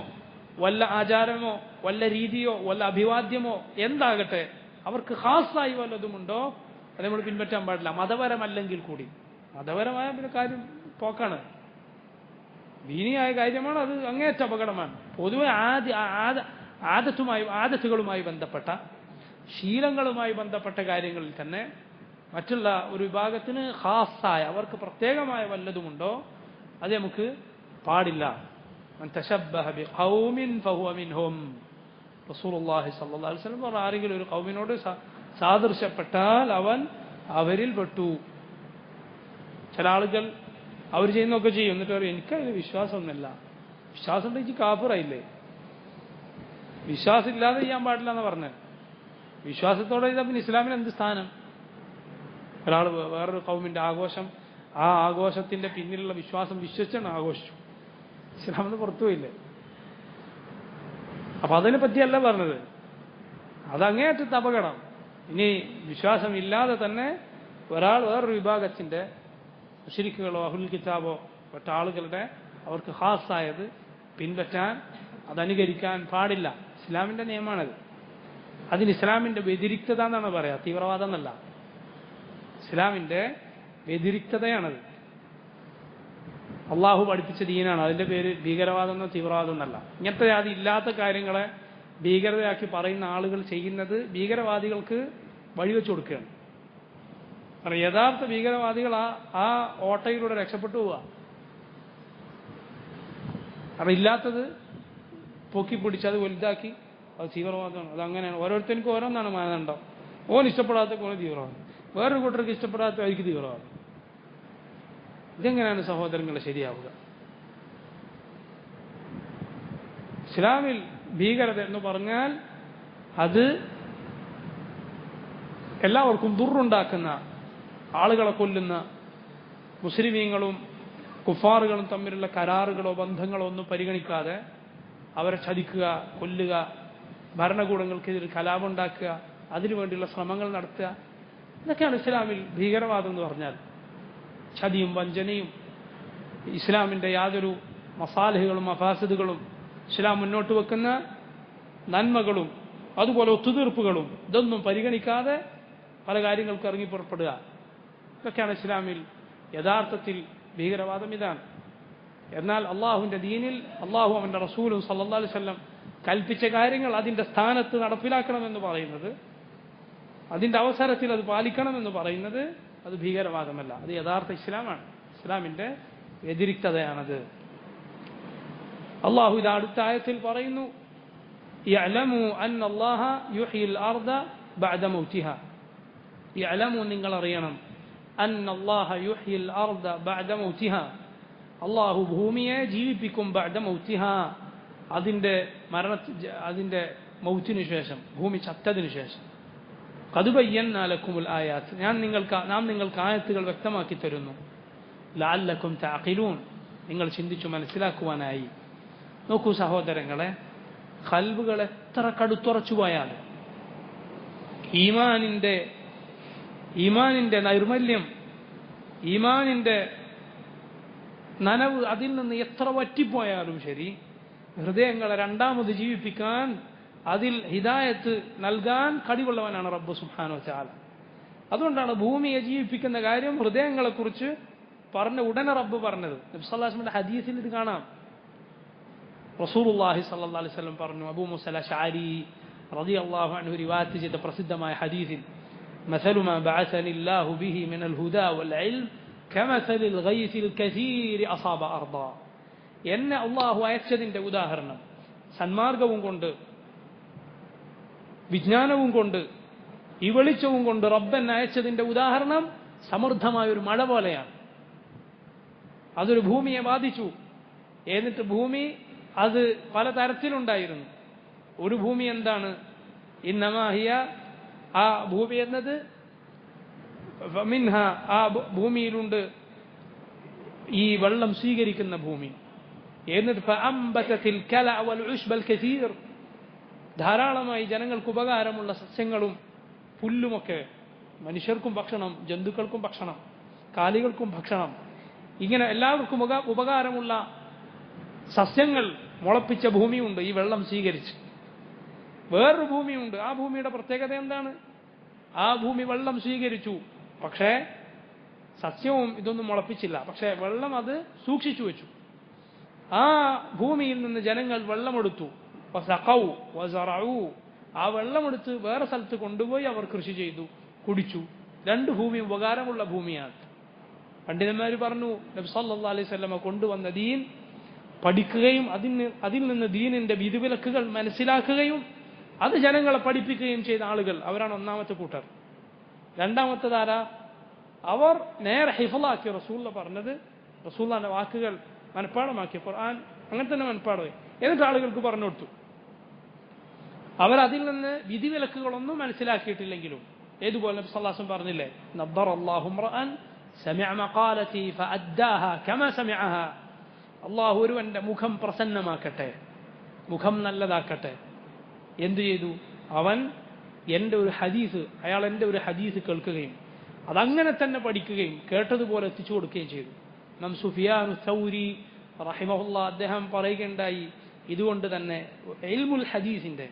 വല്ല ആചാരമോ വല്ല രീതിയോ വല്ല അഭിവാദ്യമോ എന്താകട്ടെ അവർക്ക് ഖാസായി വല്ലതുമുണ്ടോ അത് നമ്മൾ പിൻപറ്റാൻ പാടില്ല, മതപരമല്ലെങ്കിൽ കൂടി. മതപരമായ പിന്നെ കാര്യം പോക്കാണ്, ദീനിയായ കാര്യമാണ്, അത് അങ്ങേയറ്റ അപകടമാണ്. പൊതുവെ ആദത്തുകളുമായി ബന്ധപ്പെട്ട ശീലങ്ങളുമായി ബന്ധപ്പെട്ട കാര്യങ്ങളിൽ തന്നെ മറ്റുള്ള ഒരു വിഭാഗത്തിന് ഖാസായ അവർക്ക് പ്രത്യേകമായ വല്ലതുമുണ്ടോ അത് നമുക്ക് പാടില്ല. മൻ തശബ്ബഹ ബിഖൗമിൻ ഫഹുവ മിൻഹും റസൂലുള്ളാഹി സ്വല്ലല്ലാഹു അലൈഹി വസല്ലം പറഞ്ഞു, ആരെങ്കിലും ഒരു ഖൗമിനോട് സാദൃശ്യപ്പെട്ടാൽ അവൻ അവരിൽ പെട്ടു. ചില ആളുകൾ അവർ ചെയ്യുന്നതൊക്കെ ചെയ്യും, എന്നിട്ട് പറയും എനിക്കതിൽ വിശ്വാസമൊന്നുമില്ല. വിശ്വാസം ഉണ്ടെങ്കിൽ കാഫിറായില്ലേ? വിശ്വാസം ഇല്ലാതെ ചെയ്യാൻ പാടില്ല എന്ന് പറഞ്ഞത്. വിശ്വാസത്തോടെ ചെയ്താൽ പിന്നെ ഇസ്ലാമിന് എന്ത് സ്ഥാനം? ഒരാൾ വേറൊരു കൗമിൻ്റെ ആഘോഷം, ആ ആഘോഷത്തിൻ്റെ പിന്നിലുള്ള വിശ്വാസം വിശ്വസിച്ചാണ് ആഘോഷിച്ചു, ഇസ്ലാമിന് പുറത്തുപോയില്ലേ? അപ്പം അതിനെ പറ്റിയല്ല പറഞ്ഞത്, അതങ്ങേയറ്റത്തെ അപകടം. ഇനി വിശ്വാസം ഇല്ലാതെ തന്നെ ഒരാൾ വേറൊരു വിഭാഗത്തിൻ്റെ മുശ്രിക്കുകളോ അഹ്ലുൽ കിതാബോ മറ്റ ആളുകളുടെ അവർക്ക് ഖാസായത് പിൻപറ്റാൻ അതനുകരിക്കാൻ പാടില്ല. ഇസ്ലാമിൻ്റെ നിയമമാണത്. അതിന് ഇസ്ലാമിൻ്റെ വ്യതിരിക്തത എന്നാണ് പറയാ, തീവ്രവാദം എന്നല്ല. ഇസ്ലാമിൻ്റെ വ്യതിരിക്തതയാണത്. അള്ളാഹു പഠിപ്പിച്ച ദീനാണ്. അതിൻ്റെ പേര് ഭീകരവാദം എന്നോ തീവ്രവാദം എന്നല്ല. ഇങ്ങനത്തെ അതില്ലാത്ത കാര്യങ്ങളെ ഭീകരതയാക്കി പറയുന്ന ആളുകൾ ചെയ്യുന്നത് ഭീകരവാദികൾക്ക് വഴിവെച്ചു കൊടുക്കുകയാണ്. കാരണം യഥാർത്ഥ ഭീകരവാദികൾ ആ ഓട്ടയിലൂടെ രക്ഷപ്പെട്ടു പോവുക. കാരണം ഇല്ലാത്തത് പൊക്കി പിടിച്ച് അത് വലുതാക്കി അത് തീവ്രവാദമാണ്. അതങ്ങനെയാണ്. ഓരോരുത്തർക്കും ഓരോന്നാണ് മാനദണ്ഡം. ഓൻ ഇഷ്ടപ്പെടാത്ത ഓന് തീവ്രവാദം, വേറൊരു കൂട്ടർക്ക് ഇഷ്ടപ്പെടാത്ത അവർക്ക് തീവ്രവാദം. ഇതെങ്ങനെയാണ് സഹോദരങ്ങളെ ശരിയാവുക? ഇസ്ലാമിൽ ഭീകരത എന്ന് പറഞ്ഞാൽ അത് എല്ലാവർക്കും ദുർറുണ്ടാക്കുന്ന, ആളുകളെ കൊല്ലുന്ന, മുസ്ലിമീങ്ങളും കുഫാറുകളും തമ്മിലുള്ള കരാറുകളോ ബന്ധങ്ങളോ ഒന്നും പരിഗണിക്കാതെ അവരെ ചതിക്കുക, കൊല്ലുക, ഭരണകൂടങ്ങൾക്കെതിരെ കലാപമുണ്ടാക്കുക, അതിനുവേണ്ടിയുള്ള ശ്രമങ്ങൾ നടത്തുക, ഇതൊക്കെയാണ് ഇസ്ലാമിൽ ഭീകരവാദം എന്ന് പറഞ്ഞാൽ. ചതിയും വഞ്ചനയും ഇസ്ലാമിൻ്റെ യാതൊരു മസാലഹുകളും മഫാസിദുകളും ഇസ്ലാം മുന്നോട്ട് വെക്കുന്ന നന്മകളും അതുപോലെ ഒത്തുതീർപ്പുകളും ഇതൊന്നും പരിഗണിക്കാതെ പല കാര്യങ്ങൾക്ക് ഇറങ്ങി പുറപ്പെടുക, ഇതൊക്കെയാണ് ഇസ്ലാമിൽ യഥാർത്ഥത്തിൽ ഭീകരവാദം. ഇതാണ്. എന്നാൽ അള്ളാഹുവിൻ്റെ ദീനിൽ അള്ളാഹു അവൻ്റെ റസൂലും സല്ലല്ലാഹു അലൈഹി വസല്ലം കൽപ്പിച്ച കാര്യങ്ങൾ അതിൻ്റെ സ്ഥാനത്ത് നടപ്പിലാക്കണമെന്ന് പറയുന്നത്, അതിൻ്റെ അവസരത്തിൽ അത് പാലിക്കണമെന്ന് പറയുന്നത് അത് ഭീകരവാദമല്ല, അത് യഥാർത്ഥ ഇസ്ലാമാണ്. ഇസ്ലാമിൻ്റെ വ്യതിരിക്തതയാണത്. അള്ളാഹു ഇത് അടുത്ത ആയത്തിൽ പറയുന്നു, യഅലമു അന്നല്ലാഹ യുഹ്യിൽ അർദ ബഅദ മൗതിഹാ. യഅലമു നിങ്ങൾ അറിയണം, അന്നല്ലാഹ യുഹ്യിൽ അർദ ബഅദ മൗതിഹാ, അള്ളാഹു ഭൂമിയെ ജീവിപ്പിക്കും ബഅദ മൗതിഹാ, അതിൻ്റെ മൗത്തിന് ശേഷം, ഭൂമി ചത്തതിനു ശേഷം. ഖദ് ബയ്യന്നാ ലക്കുമുൽ ആയാത്ത്, നാം നിങ്ങൾക്ക് ആയത്തുകൾ വ്യക്തമാക്കി തരുന്നു. ലഅല്ലക്കും തഅഖിലൂൻ, നിങ്ങൾ ചിന്തിച്ചു മനസ്സിലാക്കുവാനായി. നോക്കൂ സഹോദരങ്ങളെ, ഖൽബുകൾ എത്ര കടുത്തുറച്ചു പോയാലും ഈമാനിൻ്റെ ഈമാനിന്റെ നൈർമല്യം, ഈമാനിന്റെ നനവ് അതിൽ നിന്ന് എത്ര വറ്റിപ്പോയാലും ശരി, ഹൃദയങ്ങളെ രണ്ടാമത് ജീവിപ്പിക്കാൻ, അതിൽ ഹിദായത്ത് നൽകാൻ കഴിവുള്ളവനാണ് റബ്ബ് സുബ്ഹാനഹു വ തആല. അതുകൊണ്ടാണ് ഭൂമിയെ ജീവിപ്പിക്കുന്ന കാര്യം ഹൃദയങ്ങളെക്കുറിച്ച് പറഞ്ഞ ഉടനെ റബ്ബ് പറഞ്ഞത്. നബി സല്ലല്ലാഹു അലൈഹി വസല്ലം ഹദീസിൽ ഇത് കാണാം. റസൂലുള്ളാഹി സ്വല്ലല്ലാഹു അലൈഹി വസല്ലം പറഞ്ഞു, അബൂ മൂസ അശ്അരി റളിയല്ലാഹു അൻഹു റിവായത്ത് ചെയ്ത പ്രസിദ്ധമായ ഹദീസിൽ, مثل ما بعثني الله به من الهدى والعلم كمثل الغيث الكثير أصاب أرضا. എന്നെ അള്ളാഹു അയച്ചതിന്റെ ഉദാഹരണം, സന്മാർഗവും കൊണ്ട് വിജ്ഞാനവും കൊണ്ട് ഈ വെളിച്ചവും കൊണ്ട് റബ്ബൻ അയച്ചതിന്റെ ഉദാഹരണം സമൃദ്ധമായൊരു മഴ പോലെയാണ്. അതൊരു ഭൂമിയെ ബാധിച്ചു. എന്നിട്ട് ഭൂമി അത് പല തരത്തിലുണ്ടായിരുന്നു. ഒരു ഭൂമി എന്താണ്? ഇന്നമാഹിയ, ആ ഭൂമി എന്നത് മിൻഹ, ആ ഭൂമിയിലുണ്ട് ഈ വെള്ളം സ്വീകരിക്കുന്ന ഭൂമി. എന്നിട്ട് ഫഅംബതത്തിൽ കലഅ വൽ ഉശ്ബൽ കസീർ, ധാരാളമായി ജനങ്ങൾക്ക് ഉപകാരമുള്ള സസ്യങ്ങളും പുല്ലുമൊക്കെ, മനുഷ്യർക്കും ഭക്ഷണം, ജന്തുക്കൾക്കും ഭക്ഷണം, കാലികൾക്കും ഭക്ഷണം, ഇങ്ങനെ എല്ലാവർക്കും ഉപകാരമുള്ള സസ്യങ്ങൾ മുളപ്പിച്ച ഭൂമിയുണ്ട് ഈ വെള്ളം സ്വീകരിച്ച്. വേറൊരു ഭൂമിയുണ്ട്, ആ ഭൂമിയുടെ പ്രത്യേകത എന്താണ്? ആ ഭൂമി വെള്ളം സ്വീകരിച്ചു, പക്ഷേ സസ്യവും ഇതൊന്നും മുളപ്പിച്ചില്ല, പക്ഷേ വെള്ളം അത് സൂക്ഷിച്ചു വെച്ചു. ആ ഭൂമിയിൽ നിന്ന് ജനങ്ങൾ വെള്ളമെടുത്തു, ആ വെള്ളമെടുത്ത് വേറെ സ്ഥലത്ത് കൊണ്ടുപോയി അവർ കൃഷി ചെയ്തു, കുടിച്ചു. രണ്ട് ഭൂമിയും ഉപകാരമുള്ള ഭൂമിയാണ്. പണ്ഡിതന്മാർ പറഞ്ഞു, നബി സല്ലല്ലാഹു അലൈഹി വസല്ലം കൊണ്ടുവന്ന ദീൻ പഠിക്കുകയും അതിൽ നിന്ന് ദീനിന്റെ വിധിവിലക്കുകൾ മനസ്സിലാക്കുകയും അത് ജനങ്ങളെ പഠിപ്പിക്കുകയും ചെയ്ത ആളുകൾ, അവരാണ് ഒന്നാമത്തെ കൂട്ടർ. രണ്ടാമത്തേതാരാ? അവർ നേരെ ഹിഫ്ളാക്കി റസൂലുള്ള പറഞ്ഞത്, റസൂലുള്ളാഹിന്റെ വാക്കുകൾ മനഃപ്പാടമാക്കി, ഖുർആൻ അങ്ങനെ തന്നെ മനഃപ്പാടമായി, എന്നിട്ട് ആളുകൾക്ക് പറഞ്ഞു കൊടുത്തു. അവരതിൽ നിന്ന് വിധിവിലക്കുകളൊന്നും മനസ്സിലാക്കിയിട്ടില്ലെങ്കിലും, ഏതുപോലെ നബി സല്ലല്ലാഹു അലൈഹി വസല്ലം പറഞ്ഞില്ലേ, നദ്ദറല്ലാഹു ഇംറഅൻ സമിഅ മഖാലതി ഫഅദ്ദാഹ കമാ സമിഅഹ. അല്ലാഹു ഒരുവന്റെ മുഖം പ്രസന്നമാക്കട്ടെ, മുഖം നല്ലതാക്കട്ടെ. എന്തു ചെയ്തു? അവൻ എൻ്റെ ഒരു ഹദീസ്, അയാൾ എൻ്റെ ഒരു ഹദീസ് കേൾക്കുകയും അതങ്ങനെ തന്നെ പഠിക്കുകയും കേട്ടതുപോലെ എത്തിച്ചു കൊടുക്കുകയും ചെയ്തു. നാം സുഫിയാനു സൗരി റഹിമഹുല്ലാ അദ്ദേഹം പറയുകയുണ്ടായി, ഇതുകൊണ്ട് തന്നെ ഇൽമുൽ ഹദീസിന്റെ,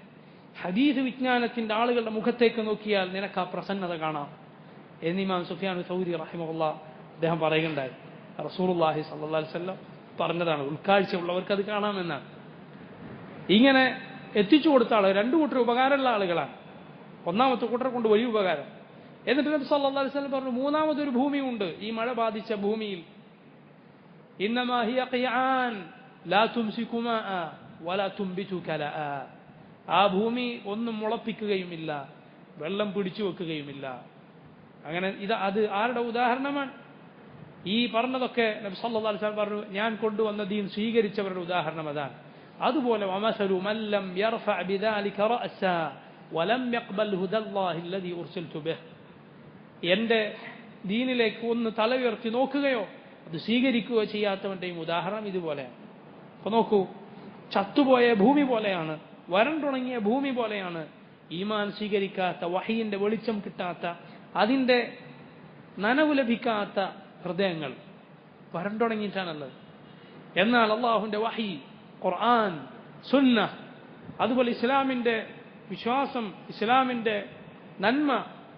ഹദീസ് വിജ്ഞാനത്തിന്റെ ആളുകളുടെ മുഖത്തേക്ക് നോക്കിയാൽ നിനക്ക് ആ പ്രസന്നത കാണാം എന്ന് ഇമാം സുഫിയാനു സൗരി റഹിമഹുല്ലാ അദ്ദേഹം പറയുകയുണ്ടായി. റസൂലുള്ളാഹി സ്വല്ലല്ലാഹു അലൈഹി വസല്ലം പറഞ്ഞതാണ്, ഉൾക്കാഴ്ച ഉള്ളവർക്ക് അത് കാണാമെന്നാണ്. ഇങ്ങനെ എത്തിച്ചു കൊടുത്ത ആളുകൾ രണ്ടു കൂട്ടർ ഉപകാരമുള്ള ആളുകളാണ്. ഒന്നാമത്തെ കൂട്ടരെ കൊണ്ട് വലിയ ഉപകാരം. എന്നിട്ട് നബി സല്ലല്ലാഹു അലൈഹി വസല്ലം പറഞ്ഞു, മൂന്നാമതൊരു ഭൂമിയുണ്ട് ഈ മഴ ബാധിച്ച ഭൂമിയിൽ, ഇന്നമാ ഹിയ ഖിആൻ ലാ തുംസികു മാഅ വലാ തുംബിതു കലഅ. ആ ഭൂമി ഒന്നും മുളപ്പിക്കുകയുമില്ല, വെള്ളം പിടിച്ചു വെക്കുകയുമില്ല. അങ്ങനെ അത് ആരുടെ ഉദാഹരണമാണ്? ഈ പറഞ്ഞതൊക്കെ നബി സല്ലല്ലാഹു അലൈഹി വസല്ലം പറഞ്ഞു, ഞാൻ കൊണ്ടുവന്ന ദീൻ സ്വീകരിച്ചവരുടെ ഉദാഹരണം അതാണ്. അതുപോലെ വമസലു മല്ലം യർഫഅ ബിദാലിക റഅസ വലം യഖ്ബൽ ഹുദല്ലാഹി അല്ലദീ ഉർസിൽതു ബിഹി. എൻ്റെ ദീനിലേക്ക് ഒന്ന് തല ഉയർത്തി നോക്കുകയോ അത് സ്വീകരിക്കുകയോ ചെയ്യാത്തവന്റെയും ഉദാഹരണം ഇതുപോലെയാണ്. അപ്പൊ നോക്കൂ, ചത്തുപോയ ഭൂമി പോലെയാണ്, വരണ്ടുണങ്ങിയ ഭൂമി പോലെയാണ് ഈമാൻ സ്വീകരിക്കാത്ത, വഹയിന്റെ വെളിച്ചം കിട്ടാത്ത, അതിന്റെ നനവ് ലഭിക്കാത്ത ഹൃദയങ്ങൾ വരണ്ടുണങ്ങിയിട്ടാണുള്ളത്. എന്നാൽ അള്ളാഹുവിന്റെ വഹി, ഖുർആൻ, സുന്ന, അതുപോലെ ഇസ്ലാമിന്റെ വിശ്വാസം, ഇസ്ലാമിന്റെ നന്മ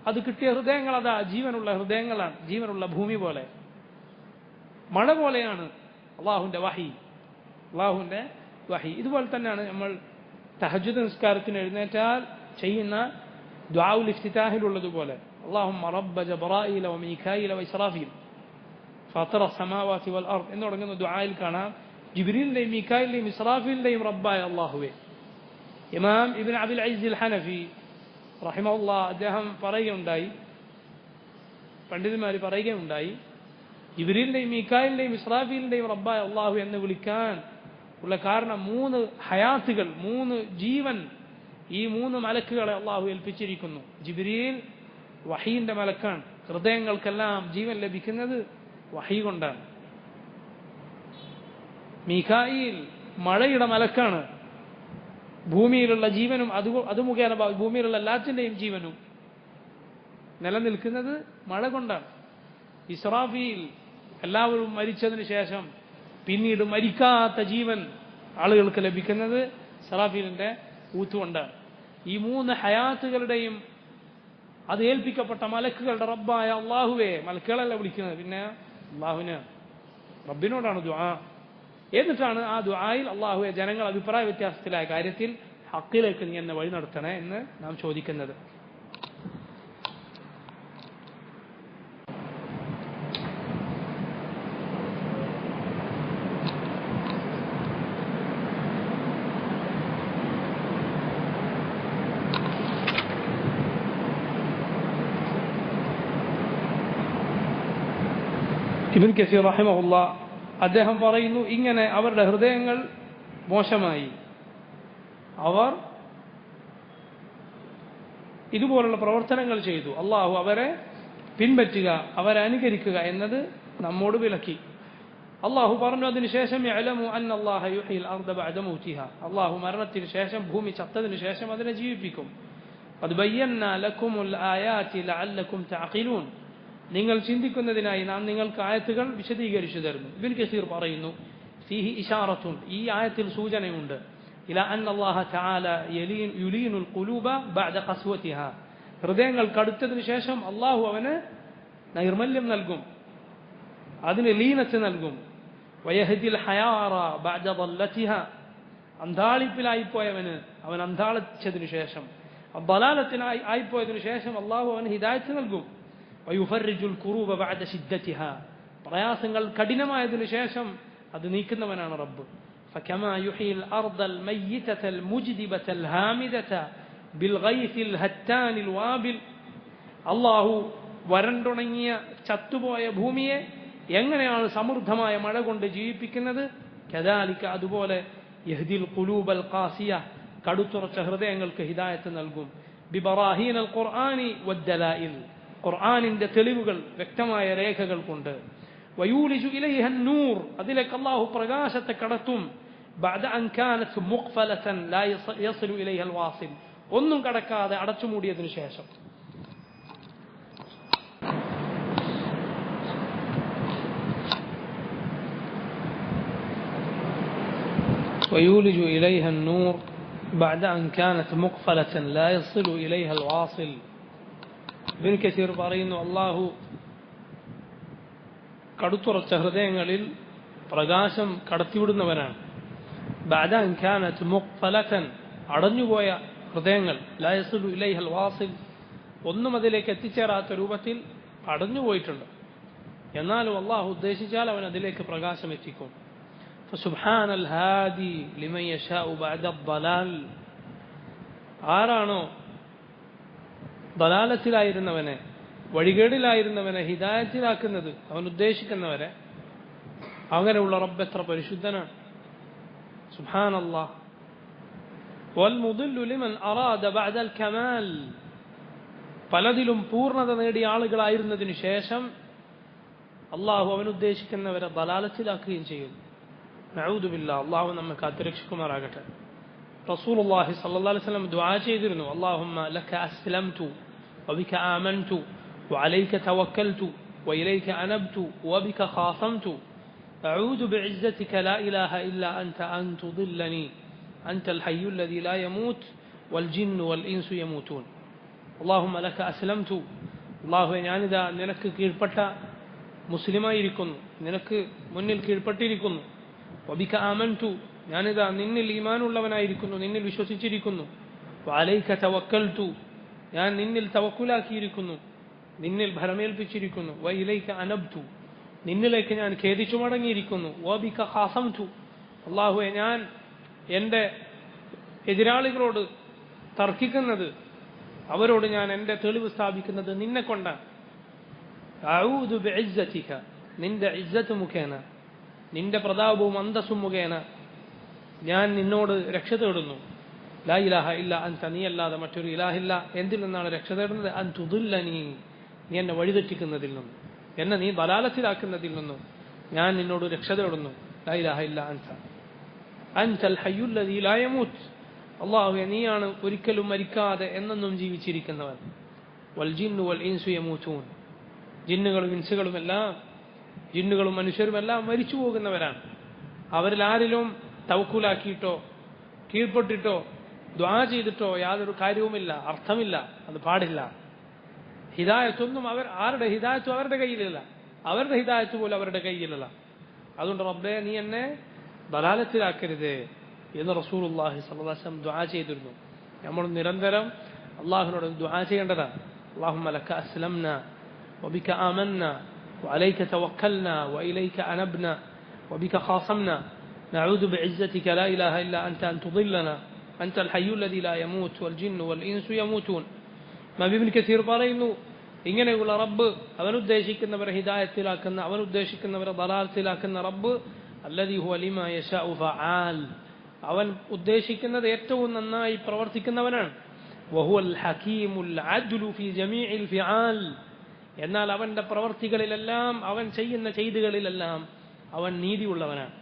അത് കിട്ടിയ ഹൃദയങ്ങൾ, അതാ ജീവനുള്ള ഹൃദയങ്ങളാണ്, ജീവനുള്ള ഭൂമി പോലെ, മഴ പോലെയാണ് അള്ളാഹുവിന്റെ വഹി, അള്ളാഹുവിന്റെ വഹി. ഇതുപോലെ തന്നെയാണ് നമ്മൾ തഹജ്ജുദ് നിസ്കാരത്തിന് എഴുന്നേറ്റാൽ ചെയ്യുന്ന ദുആഉൽ ഇഫ്തിതാഹിലുള്ളതുപോലെ, അല്ലാഹുമ്മ റബ്ബ ജബ്രായീല വമീകായീല വഇസ്റാഫീൽ ഫാത്തിറ അസ്സമാവാതി വൽ അർദ് എന്ന് തുടങ്ങുന്ന ദുആയിൽ കാണാം, ജിബ്രീലിന്റെയും മീകായിലിന്റെയും ഇസ്റാഫീലിന്റെയും റബ്ബായ അല്ലാഹുവേ. ഇമാം ഇബ്നു അബിൽ അസീസ് ഹനഫി റഹിമഹുല്ലാ അദ്ദേഹം പറയുകയുണ്ടായി, പണ്ഡിതന്മാർ പറയുകയുണ്ടായി, ജിബ്രീലിന്റെയും മീകായിലിന്റെയും ഇസ്റാഫീലിന്റെയും റബ്ബായ അല്ലാഹു എന്ന് വിളിക്കാൻ ഉള്ള കാരണം 3 ഹയാത്തുകൾ, 3 ജീവൻ, ഈ 3 മലക്കുകളെ അള്ളാഹു ഏൽപ്പിച്ചിരിക്കുന്നു. ജിബ്രീൽ വഹീന്റെ മലക്കാണ്, ഹൃദയങ്ങൾക്കെല്ലാം ജീവൻ ലഭിക്കുന്നത് വഹീ കൊണ്ടാണ്. മീകായിൽ മഴയുടെ മലക്കാണ്, ഭൂമിയിലുള്ള ജീവനും അത് മുഖേന ഭൂമിയിലുള്ള എല്ലാത്തിന്റെയും ജീവനും. നിലനിൽക്കുന്നത് മഴ കൊണ്ടാണ്. ഇസ്രാഫീൽ എല്ലാവരും മരിച്ചതിന് ശേഷം പിന്നീട് മരിക്കാത്ത ജീവൻ ആളുകൾക്ക് ലഭിക്കുന്നത് ഇസ്രാഫീലിന്റെ ഊത്തുകൊണ്ടാണ്. ഈ 3 ഹയാത്തുകളുടെയും അത് ഏൽപ്പിക്കപ്പെട്ട മലക്കുകളുടെ റബ്ബായ അള്ളാഹുവെ, മലക്കുകളല്ല വിളിക്കുന്നത്, പിന്നെ അള്ളാഹുവിന് റബ്ബിനോടാണ് ദുആ. എന്നിട്ടാണ് ആ ദുആയിൽ അള്ളാഹുവെ ജനങ്ങൾ അഭിപ്രായ വ്യത്യാസത്തിലായ കാര്യത്തിൽ ഹക്കിലേക്ക് നീ എന്നെ വഴി നടത്തണേ എന്ന് നാം ചോദിക്കുന്നത്. ഇബ്നു കസീർ റഹിമഹുല്ലാ അദ്ദേഹം പറയുന്നു, ഇങ്ങനെ അവരുടെ ഹൃദയങ്ങൾ മോശമായി, അവർ ഇതുപോലുള്ള പ്രവർത്തനങ്ങൾ ചെയ്തു. അള്ളാഹു അവരെ പിൻപറ്റുക, അവരെ അനുകരിക്കുക എന്നത് നമ്മോട് വിലക്കി. അള്ളാഹു പറഞ്ഞു അതിനുശേഷം യഅലമു അന്നല്ലാഹ യുഹ്യിൽ അർദ ബഅദ മൗതിഹാ, അള്ളാഹു മരണത്തിന് ശേഷം ഭൂമി ചത്തതിനു ശേഷം അതിനെ ജീവിപ്പിക്കും. ഖദ് ബയ്യന്നാ ലക്കുമുൽ ആയാതി ലഅല്ലക്കും തഅഖിലൂൻ, നിങ്ങൾ ചിന്തിക്കുന്നതിനായി നാം നിങ്ങൾക്ക് ആയത്തുകൾ വിശദീകരിച്ചു തരുന്നു. ഇബ്നു കസീർ പറയുന്നു, ഫീഹി ഇശാറത്തുൻ, ഈ ആയത്തിൽ സൂചനയുണ്ട്, ഇലാ അന്നല്ലാഹ തആല യുലീനുൽ ഖുലൂബ ബഅദ ഖസ്വതിഹാ, ഹൃദയങ്ങൾ കടുത്തതിനു ശേഷം അള്ളാഹു അവന് നൈർമല്യം നൽകും, അതിന് ലീനത്ത് നൽകും. വയഹ്ദിൽ ഹയാറ ബഅദ ളല്ലതിഹാ, അന്ധാളിപ്പിലായിപ്പോയവന് അവൻ അന്ധാളിച്ചതിനു ശേഷം, ദലാലത്തിനായി ആയിപ്പോയതിനു ശേഷം അള്ളാഹു അവന് ഹിദായത്ത് നൽകും. വയുഫർരിജുൽ ഖുറൂബ ബഅദ ശിദ്ദതിഹാ, പ്രയാസങ്ങൾ കഠിനമായതിനു ശേഷം അത് നീക്കുന്നവനാണ് റബ്ബ്. ഫകമാ യുഹീൽ അർദൽ മയ്യിതതൽ മുജ്ദിബതൽ ഹാമിദത ബിൽഗൈസിൽ ഹത്താനിൽ വാബിൽ, അല്ലാഹു വരണ്ടുണങ്ങിയ ചത്തുപോയ ഭൂമിയെ എങ്ങനെയാണ് സമൃദ്ധമായ മഴ കൊണ്ട് ജീവിപ്പിക്കുന്നത്, കദാലിക അതുപോലെ യഹ്ദിൽ ഖുലൂബൽ ഖാസിയ, കടുത്തുറച്ച ഹൃദയങ്ങൾക്ക് ഹിദായത്ത് നൽകും. ബിബറാഹീനൽ ഖുർആനി വദ്ദലായിൽ, ഖുർആനിന്റെ തെളിവുകൾ വ്യക്തമായ രേഖകൾ കൊണ്ട്. വയൂലിജു ഇലൈഹ നൂർ, അതിലേക്ക് അല്ലാഹു പ്രകാശത്തെ കടത്തും. ബഅദ അൻ കാനത് മുഖ്ഫലതൻ ലാ യസിലു ഇലൈഹ അൽവാസിൽ, ഒന്നും കടക്കാതെ അടച്ചുമൂടിയതിനു ശേഷം. ويولج إليها النور بعد أن كانت مقفلة لا يصل إليها الواصل. ഇബ്നു കസീർ പറയുന്നു, അല്ലാഹു കടുത്തുറച്ച ഹൃദയങ്ങളിൽ പ്രകാശം കടത്തിവിടുന്നവനാണ്. ബഅദ അൻ കാനത് മുഖ്ഫലതൻ, അടഞ്ഞുപോയ ഹൃദയങ്ങൾ, ലാ യസിലു ഇലൈഹൽ വാസിൽ, ഒന്നും അതിലേക്ക് എത്തിച്ചേരാത്ത രൂപത്തിൽ അടഞ്ഞുപോയിട്ടുണ്ട്. എന്നാലും അല്ലാഹു ഉദ്ദേശിച്ചാൽ അവൻ അതിലേക്ക് പ്രകാശം എത്തിക്കും. ഫസുബ്ഹാനൽ ഹാദി ലിമൻ യശാഉ ബഅദ അദ്ദലാൽ, ആരാണോ ദലാലത്തിലായിരുന്നവനെ, വഴികേടിലായിരുന്നവനെ ഹിദായത്തിലാക്കുന്നത്, അവൻ ഉദ്ദേശിക്കുന്നവരെ, അങ്ങനെയുള്ള റബ്ബ് എത്ര പരിശുദ്ധനാണ്. സുബ്ഹാനല്ലാഹ്. വൽ മുദില്ലു ലിമൻ അറാദ ബഅദൽ കമാൽ, പലതിലും പൂർണ്ണത നേടിയ ആളുകളായിരുന്നതിനു ശേഷം അള്ളാഹു അവൻ ഉദ്ദേശിക്കുന്നവരെ ദലാലത്തിലാക്കുകയും ചെയ്യുന്നു. നഊദു ബില്ലാഹ്, അള്ളാഹു നമ്മെ കാത്തുരക്ഷിക്കുമാറാകട്ടെ. റസൂലുള്ളാഹി സ്വല്ലല്ലാഹു അലൈഹി വസല്ലം ദുആ ചെയ്തിരുന്നു, അല്ലാഹുമ്മ ലക അസ്ലംതു വബിക ആമൻതു വഅലൈക തവക്കൽതു വഇലൈക അനബ്തു വബിക ഖാസംതു അഊദു ബിഇസ്സതിക ലാ ഇലാഹ ഇല്ലാ അൻത അൻ തുദില്ലനി അൻതൽ ഹയ്യുൽ ലദീ ലാ യമൂത് വൽ ജിന്നു വൽ ഇൻസു യമൂതൂൻ. അല്ലാഹുമ്മ ലക അസ്ലംതു, അല്ലാഹുവേ ഞാനിതാ നിനക്ക് കീഴ്പ്പെട്ട മുസ്ലിമായിരിക്കുന്നു, നിനക്ക് മുന്നിൽ കീഴ്പ്പെട്ടിരിക്കുന്നു. വബിക ആമൻതു, ഞാനിതാ നിന്നിൽ ഈമാനുള്ളവനായിരിക്കുന്നു, നിന്നിൽ വിശ്വസിച്ചിരിക്കുന്നു. വഅലൈക തവക്കൽതു, ഞാൻ നിന്നിൽ തവക്കുലാക്കിയിരിക്കുന്നു, നിന്നിൽ ഭരമേൽപ്പിച്ചിരിക്കുന്നു. വഇലൈക അനബ്തു, നിന്നിലേക്ക് ഞാൻ ഖേദിച്ചു മടങ്ങിയിരിക്കുന്നു. വബിക ഖാസംതു, അല്ലാഹുവേ ഞാൻ എൻ്റെ എതിരാളികളോട് തർക്കിക്കുന്നത്, അവരോട് ഞാൻ എൻ്റെ തെളിവ് സ്ഥാപിക്കുന്നത് നിന്നെ കൊണ്ടാണ്. അഊദു ബിഇസ്സതിക, നിന്റെ ഇസ്സത്ത് മുഖേന, നിന്റെ പ്രതാപവും അന്തസ്സും മുഖേന ഞാൻ നിന്നോട് രക്ഷ തേടുന്നു. ലാ ഇലാഹ ഇല്ല അൻത, നീ അല്ലാതെ മറ്റൊരു ഇലാഹില്ല. എന്തിൽ നിന്നാണ് രക്ഷ തേടുന്നത്? അൻ തുദില്ലനി, നീ എന്നെ വഴിതെറ്റിക്കുന്നതിൽ നിന്നും, എന്നെ നീ ദലാലത്തിലാക്കുന്നതിൽ നിന്നും ഞാൻ നിന്നോട് രക്ഷ തേടുന്നു. ലാ ഇലാഹ ഇല്ല അൻത അൻതൽ ഹയ്യുൽ ലദീ ലാ യമൂത്, അല്ലാഹുവേ നീയാണ് ഒരിക്കലും മരിക്കാതെ എന്നെന്നും ജീവിച്ചിരിക്കുന്നവൻ. വൽജിന്നു വൽ ഇൻസു യമൂതൂൻ. ജിന്നുകളും ഇൻസുകളുമെല്ലാം, ജിന്നുകളും മനുഷ്യരുമെല്ലാം മരിച്ചു പോകുന്നവരാണ്. അവരിൽ ആരിലും തവക്കുലാക്കിയിട്ടോ കീഴ്പ്പെട്ടിട്ടോ ദുആ ചെയ്തിട്ടോ യാതൊരു കാര്യവുമില്ല, അർത്ഥമില്ല, അത് പാടില്ല. ഹിദായത്തൊന്നും ആരുടെ ഹിദായത്തും അവരുടെ കയ്യിലില്ല, അവരുടെ ഹിദായത്ത് പോലും അവരുടെ കയ്യിലല്ല. അതുകൊണ്ട് റബ്ബേ നീ എന്നെ ദലാലത്തിലാക്കരുത് എന്ന് റസൂലുള്ളാഹി സ്വല്ലല്ലാഹു അലൈഹി വസല്ലം ദുആ ചെയ്തിരുന്നു. നമ്മൾ നിരന്തരം അള്ളാഹുവിനോട് ദുആ ചെയ്യേണ്ടതാണ്. اللهم لك أسلمنا وبك آمنا وعليك توكلنا وإليك أنبنا وبك خاصمنا نعوذ بعزتك لا إله إلا أنت أن تضلنا أنت الحي الذي لا يموت والجن والإنس يموتون. നബി ഇബ്നു കസീർ പറയുന്നു, ഇങ്ങനെയുള്ള റബ്ബ്, അവനുദ്ദേശിക്കുന്നവരെ ഹിദായത്തിലാക്കുന്ന, അവനുദ്ദേശിക്കുന്നവരെ ദലാലത്തിലാക്കുന്ന റബ്ബ് അല്ലദീ ഹുവ ലിമാ യശാഉ ഫആൽ, അവൻ ഉദ്ദേശിക്കുന്നത് ഏറ്റവും നന്നായി പ്രവർത്തിക്കുന്നവനാണ്. വഹുവൽ ഹകീമുൽ അദ്ലു ഫീ ജമീഇൽ ഫിആൽ, എന്നാൽ അവന്റെ പ്രവർത്തികളിലെല്ലാം, അവൻ ചെയ്യുന്ന ചെയ്തുകളിലെല്ലാം അവൻ നീതിയുള്ളവനാണ്,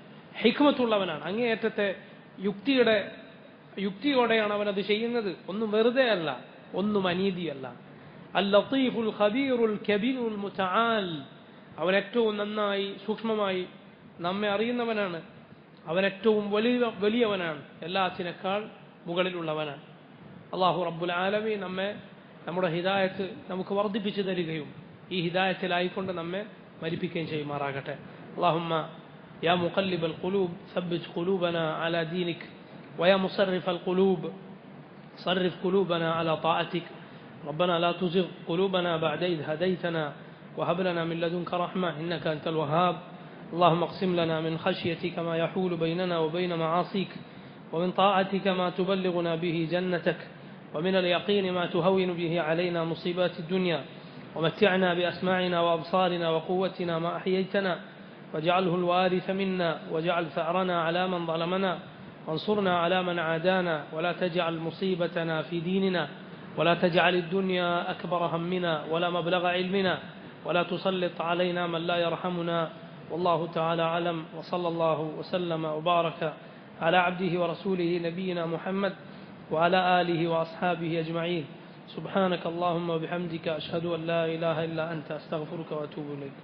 ഹിക്മത്തുള്ളവനാണ്. അങ്ങേയറ്റത്തെ യുക്തിയോടെയാണ് അവൻ അത് ചെയ്യുന്നത്. ഒന്നും വെറുതെ അല്ല, ഒന്നും അനീതിയല്ല. അൽ ലത്തീഫുൽ ഖബീറുൽ കബീറുൽ മുതആൽ, അവൻ ഏറ്റവും നന്നായി സൂക്ഷ്മമായി നമ്മെ അറിയുന്നവനാണ്, അവൻ ഏറ്റവും വലിയവനാണ്, എല്ലാത്തിനേക്കാൾ മുകളിലുള്ളവനാണ്. അല്ലാഹു റബ്ബുൽ ആലമീൻ നമ്മെ, നമ്മുടെ ഹിദായത്ത് നമുക്ക് വർദ്ധിപ്പിച്ചു തരികയും ഈ ഹിദായത്തിലായിക്കൊണ്ട് നമ്മെ മരിപ്പിക്കുകയും ചെയ്യുമാറാകട്ടെ. അല്ലാഹുമ്മ യാ മുഖല്ലിബൽ ഖുലൂബ് സബ്ബിത് ഖുലൂബനാ അലാ ദീനിക് വയാ മുസർരിഫൽ ഖുലൂബ് صرف قلوبنا على طاعتك. ربنا لا تزغ قلوبنا بعد إذ هديتنا وهب لنا من لدنك رحمة إنك أنت الوهاب. اللهم اقسم لنا من خشيتك ما يحول بيننا وبين معاصيك ومن طاعتك ما تبلغنا به جنتك ومن اليقين ما تهون به علينا مصيبات الدنيا ومتعنا بأسماعنا وأبصارنا وقوتنا ما أحييتنا واجعله الوارث منا واجعل ثأرنا على من ظلمنا وانصرنا على من عادانا ولا تجعل مصيبتنا في ديننا ولا تجعل الدنيا أكبر همنا ولا مبلغ علمنا ولا تسلط علينا من لا يرحمنا. والله تعالى أعلم، وصلى الله وسلم وبارك على عبده ورسوله نبينا محمد وعلى آله وأصحابه أجمعين. سبحانك اللهم وبحمدك أشهد أن لا إله إلا أنت أستغفرك وأتوب إليك.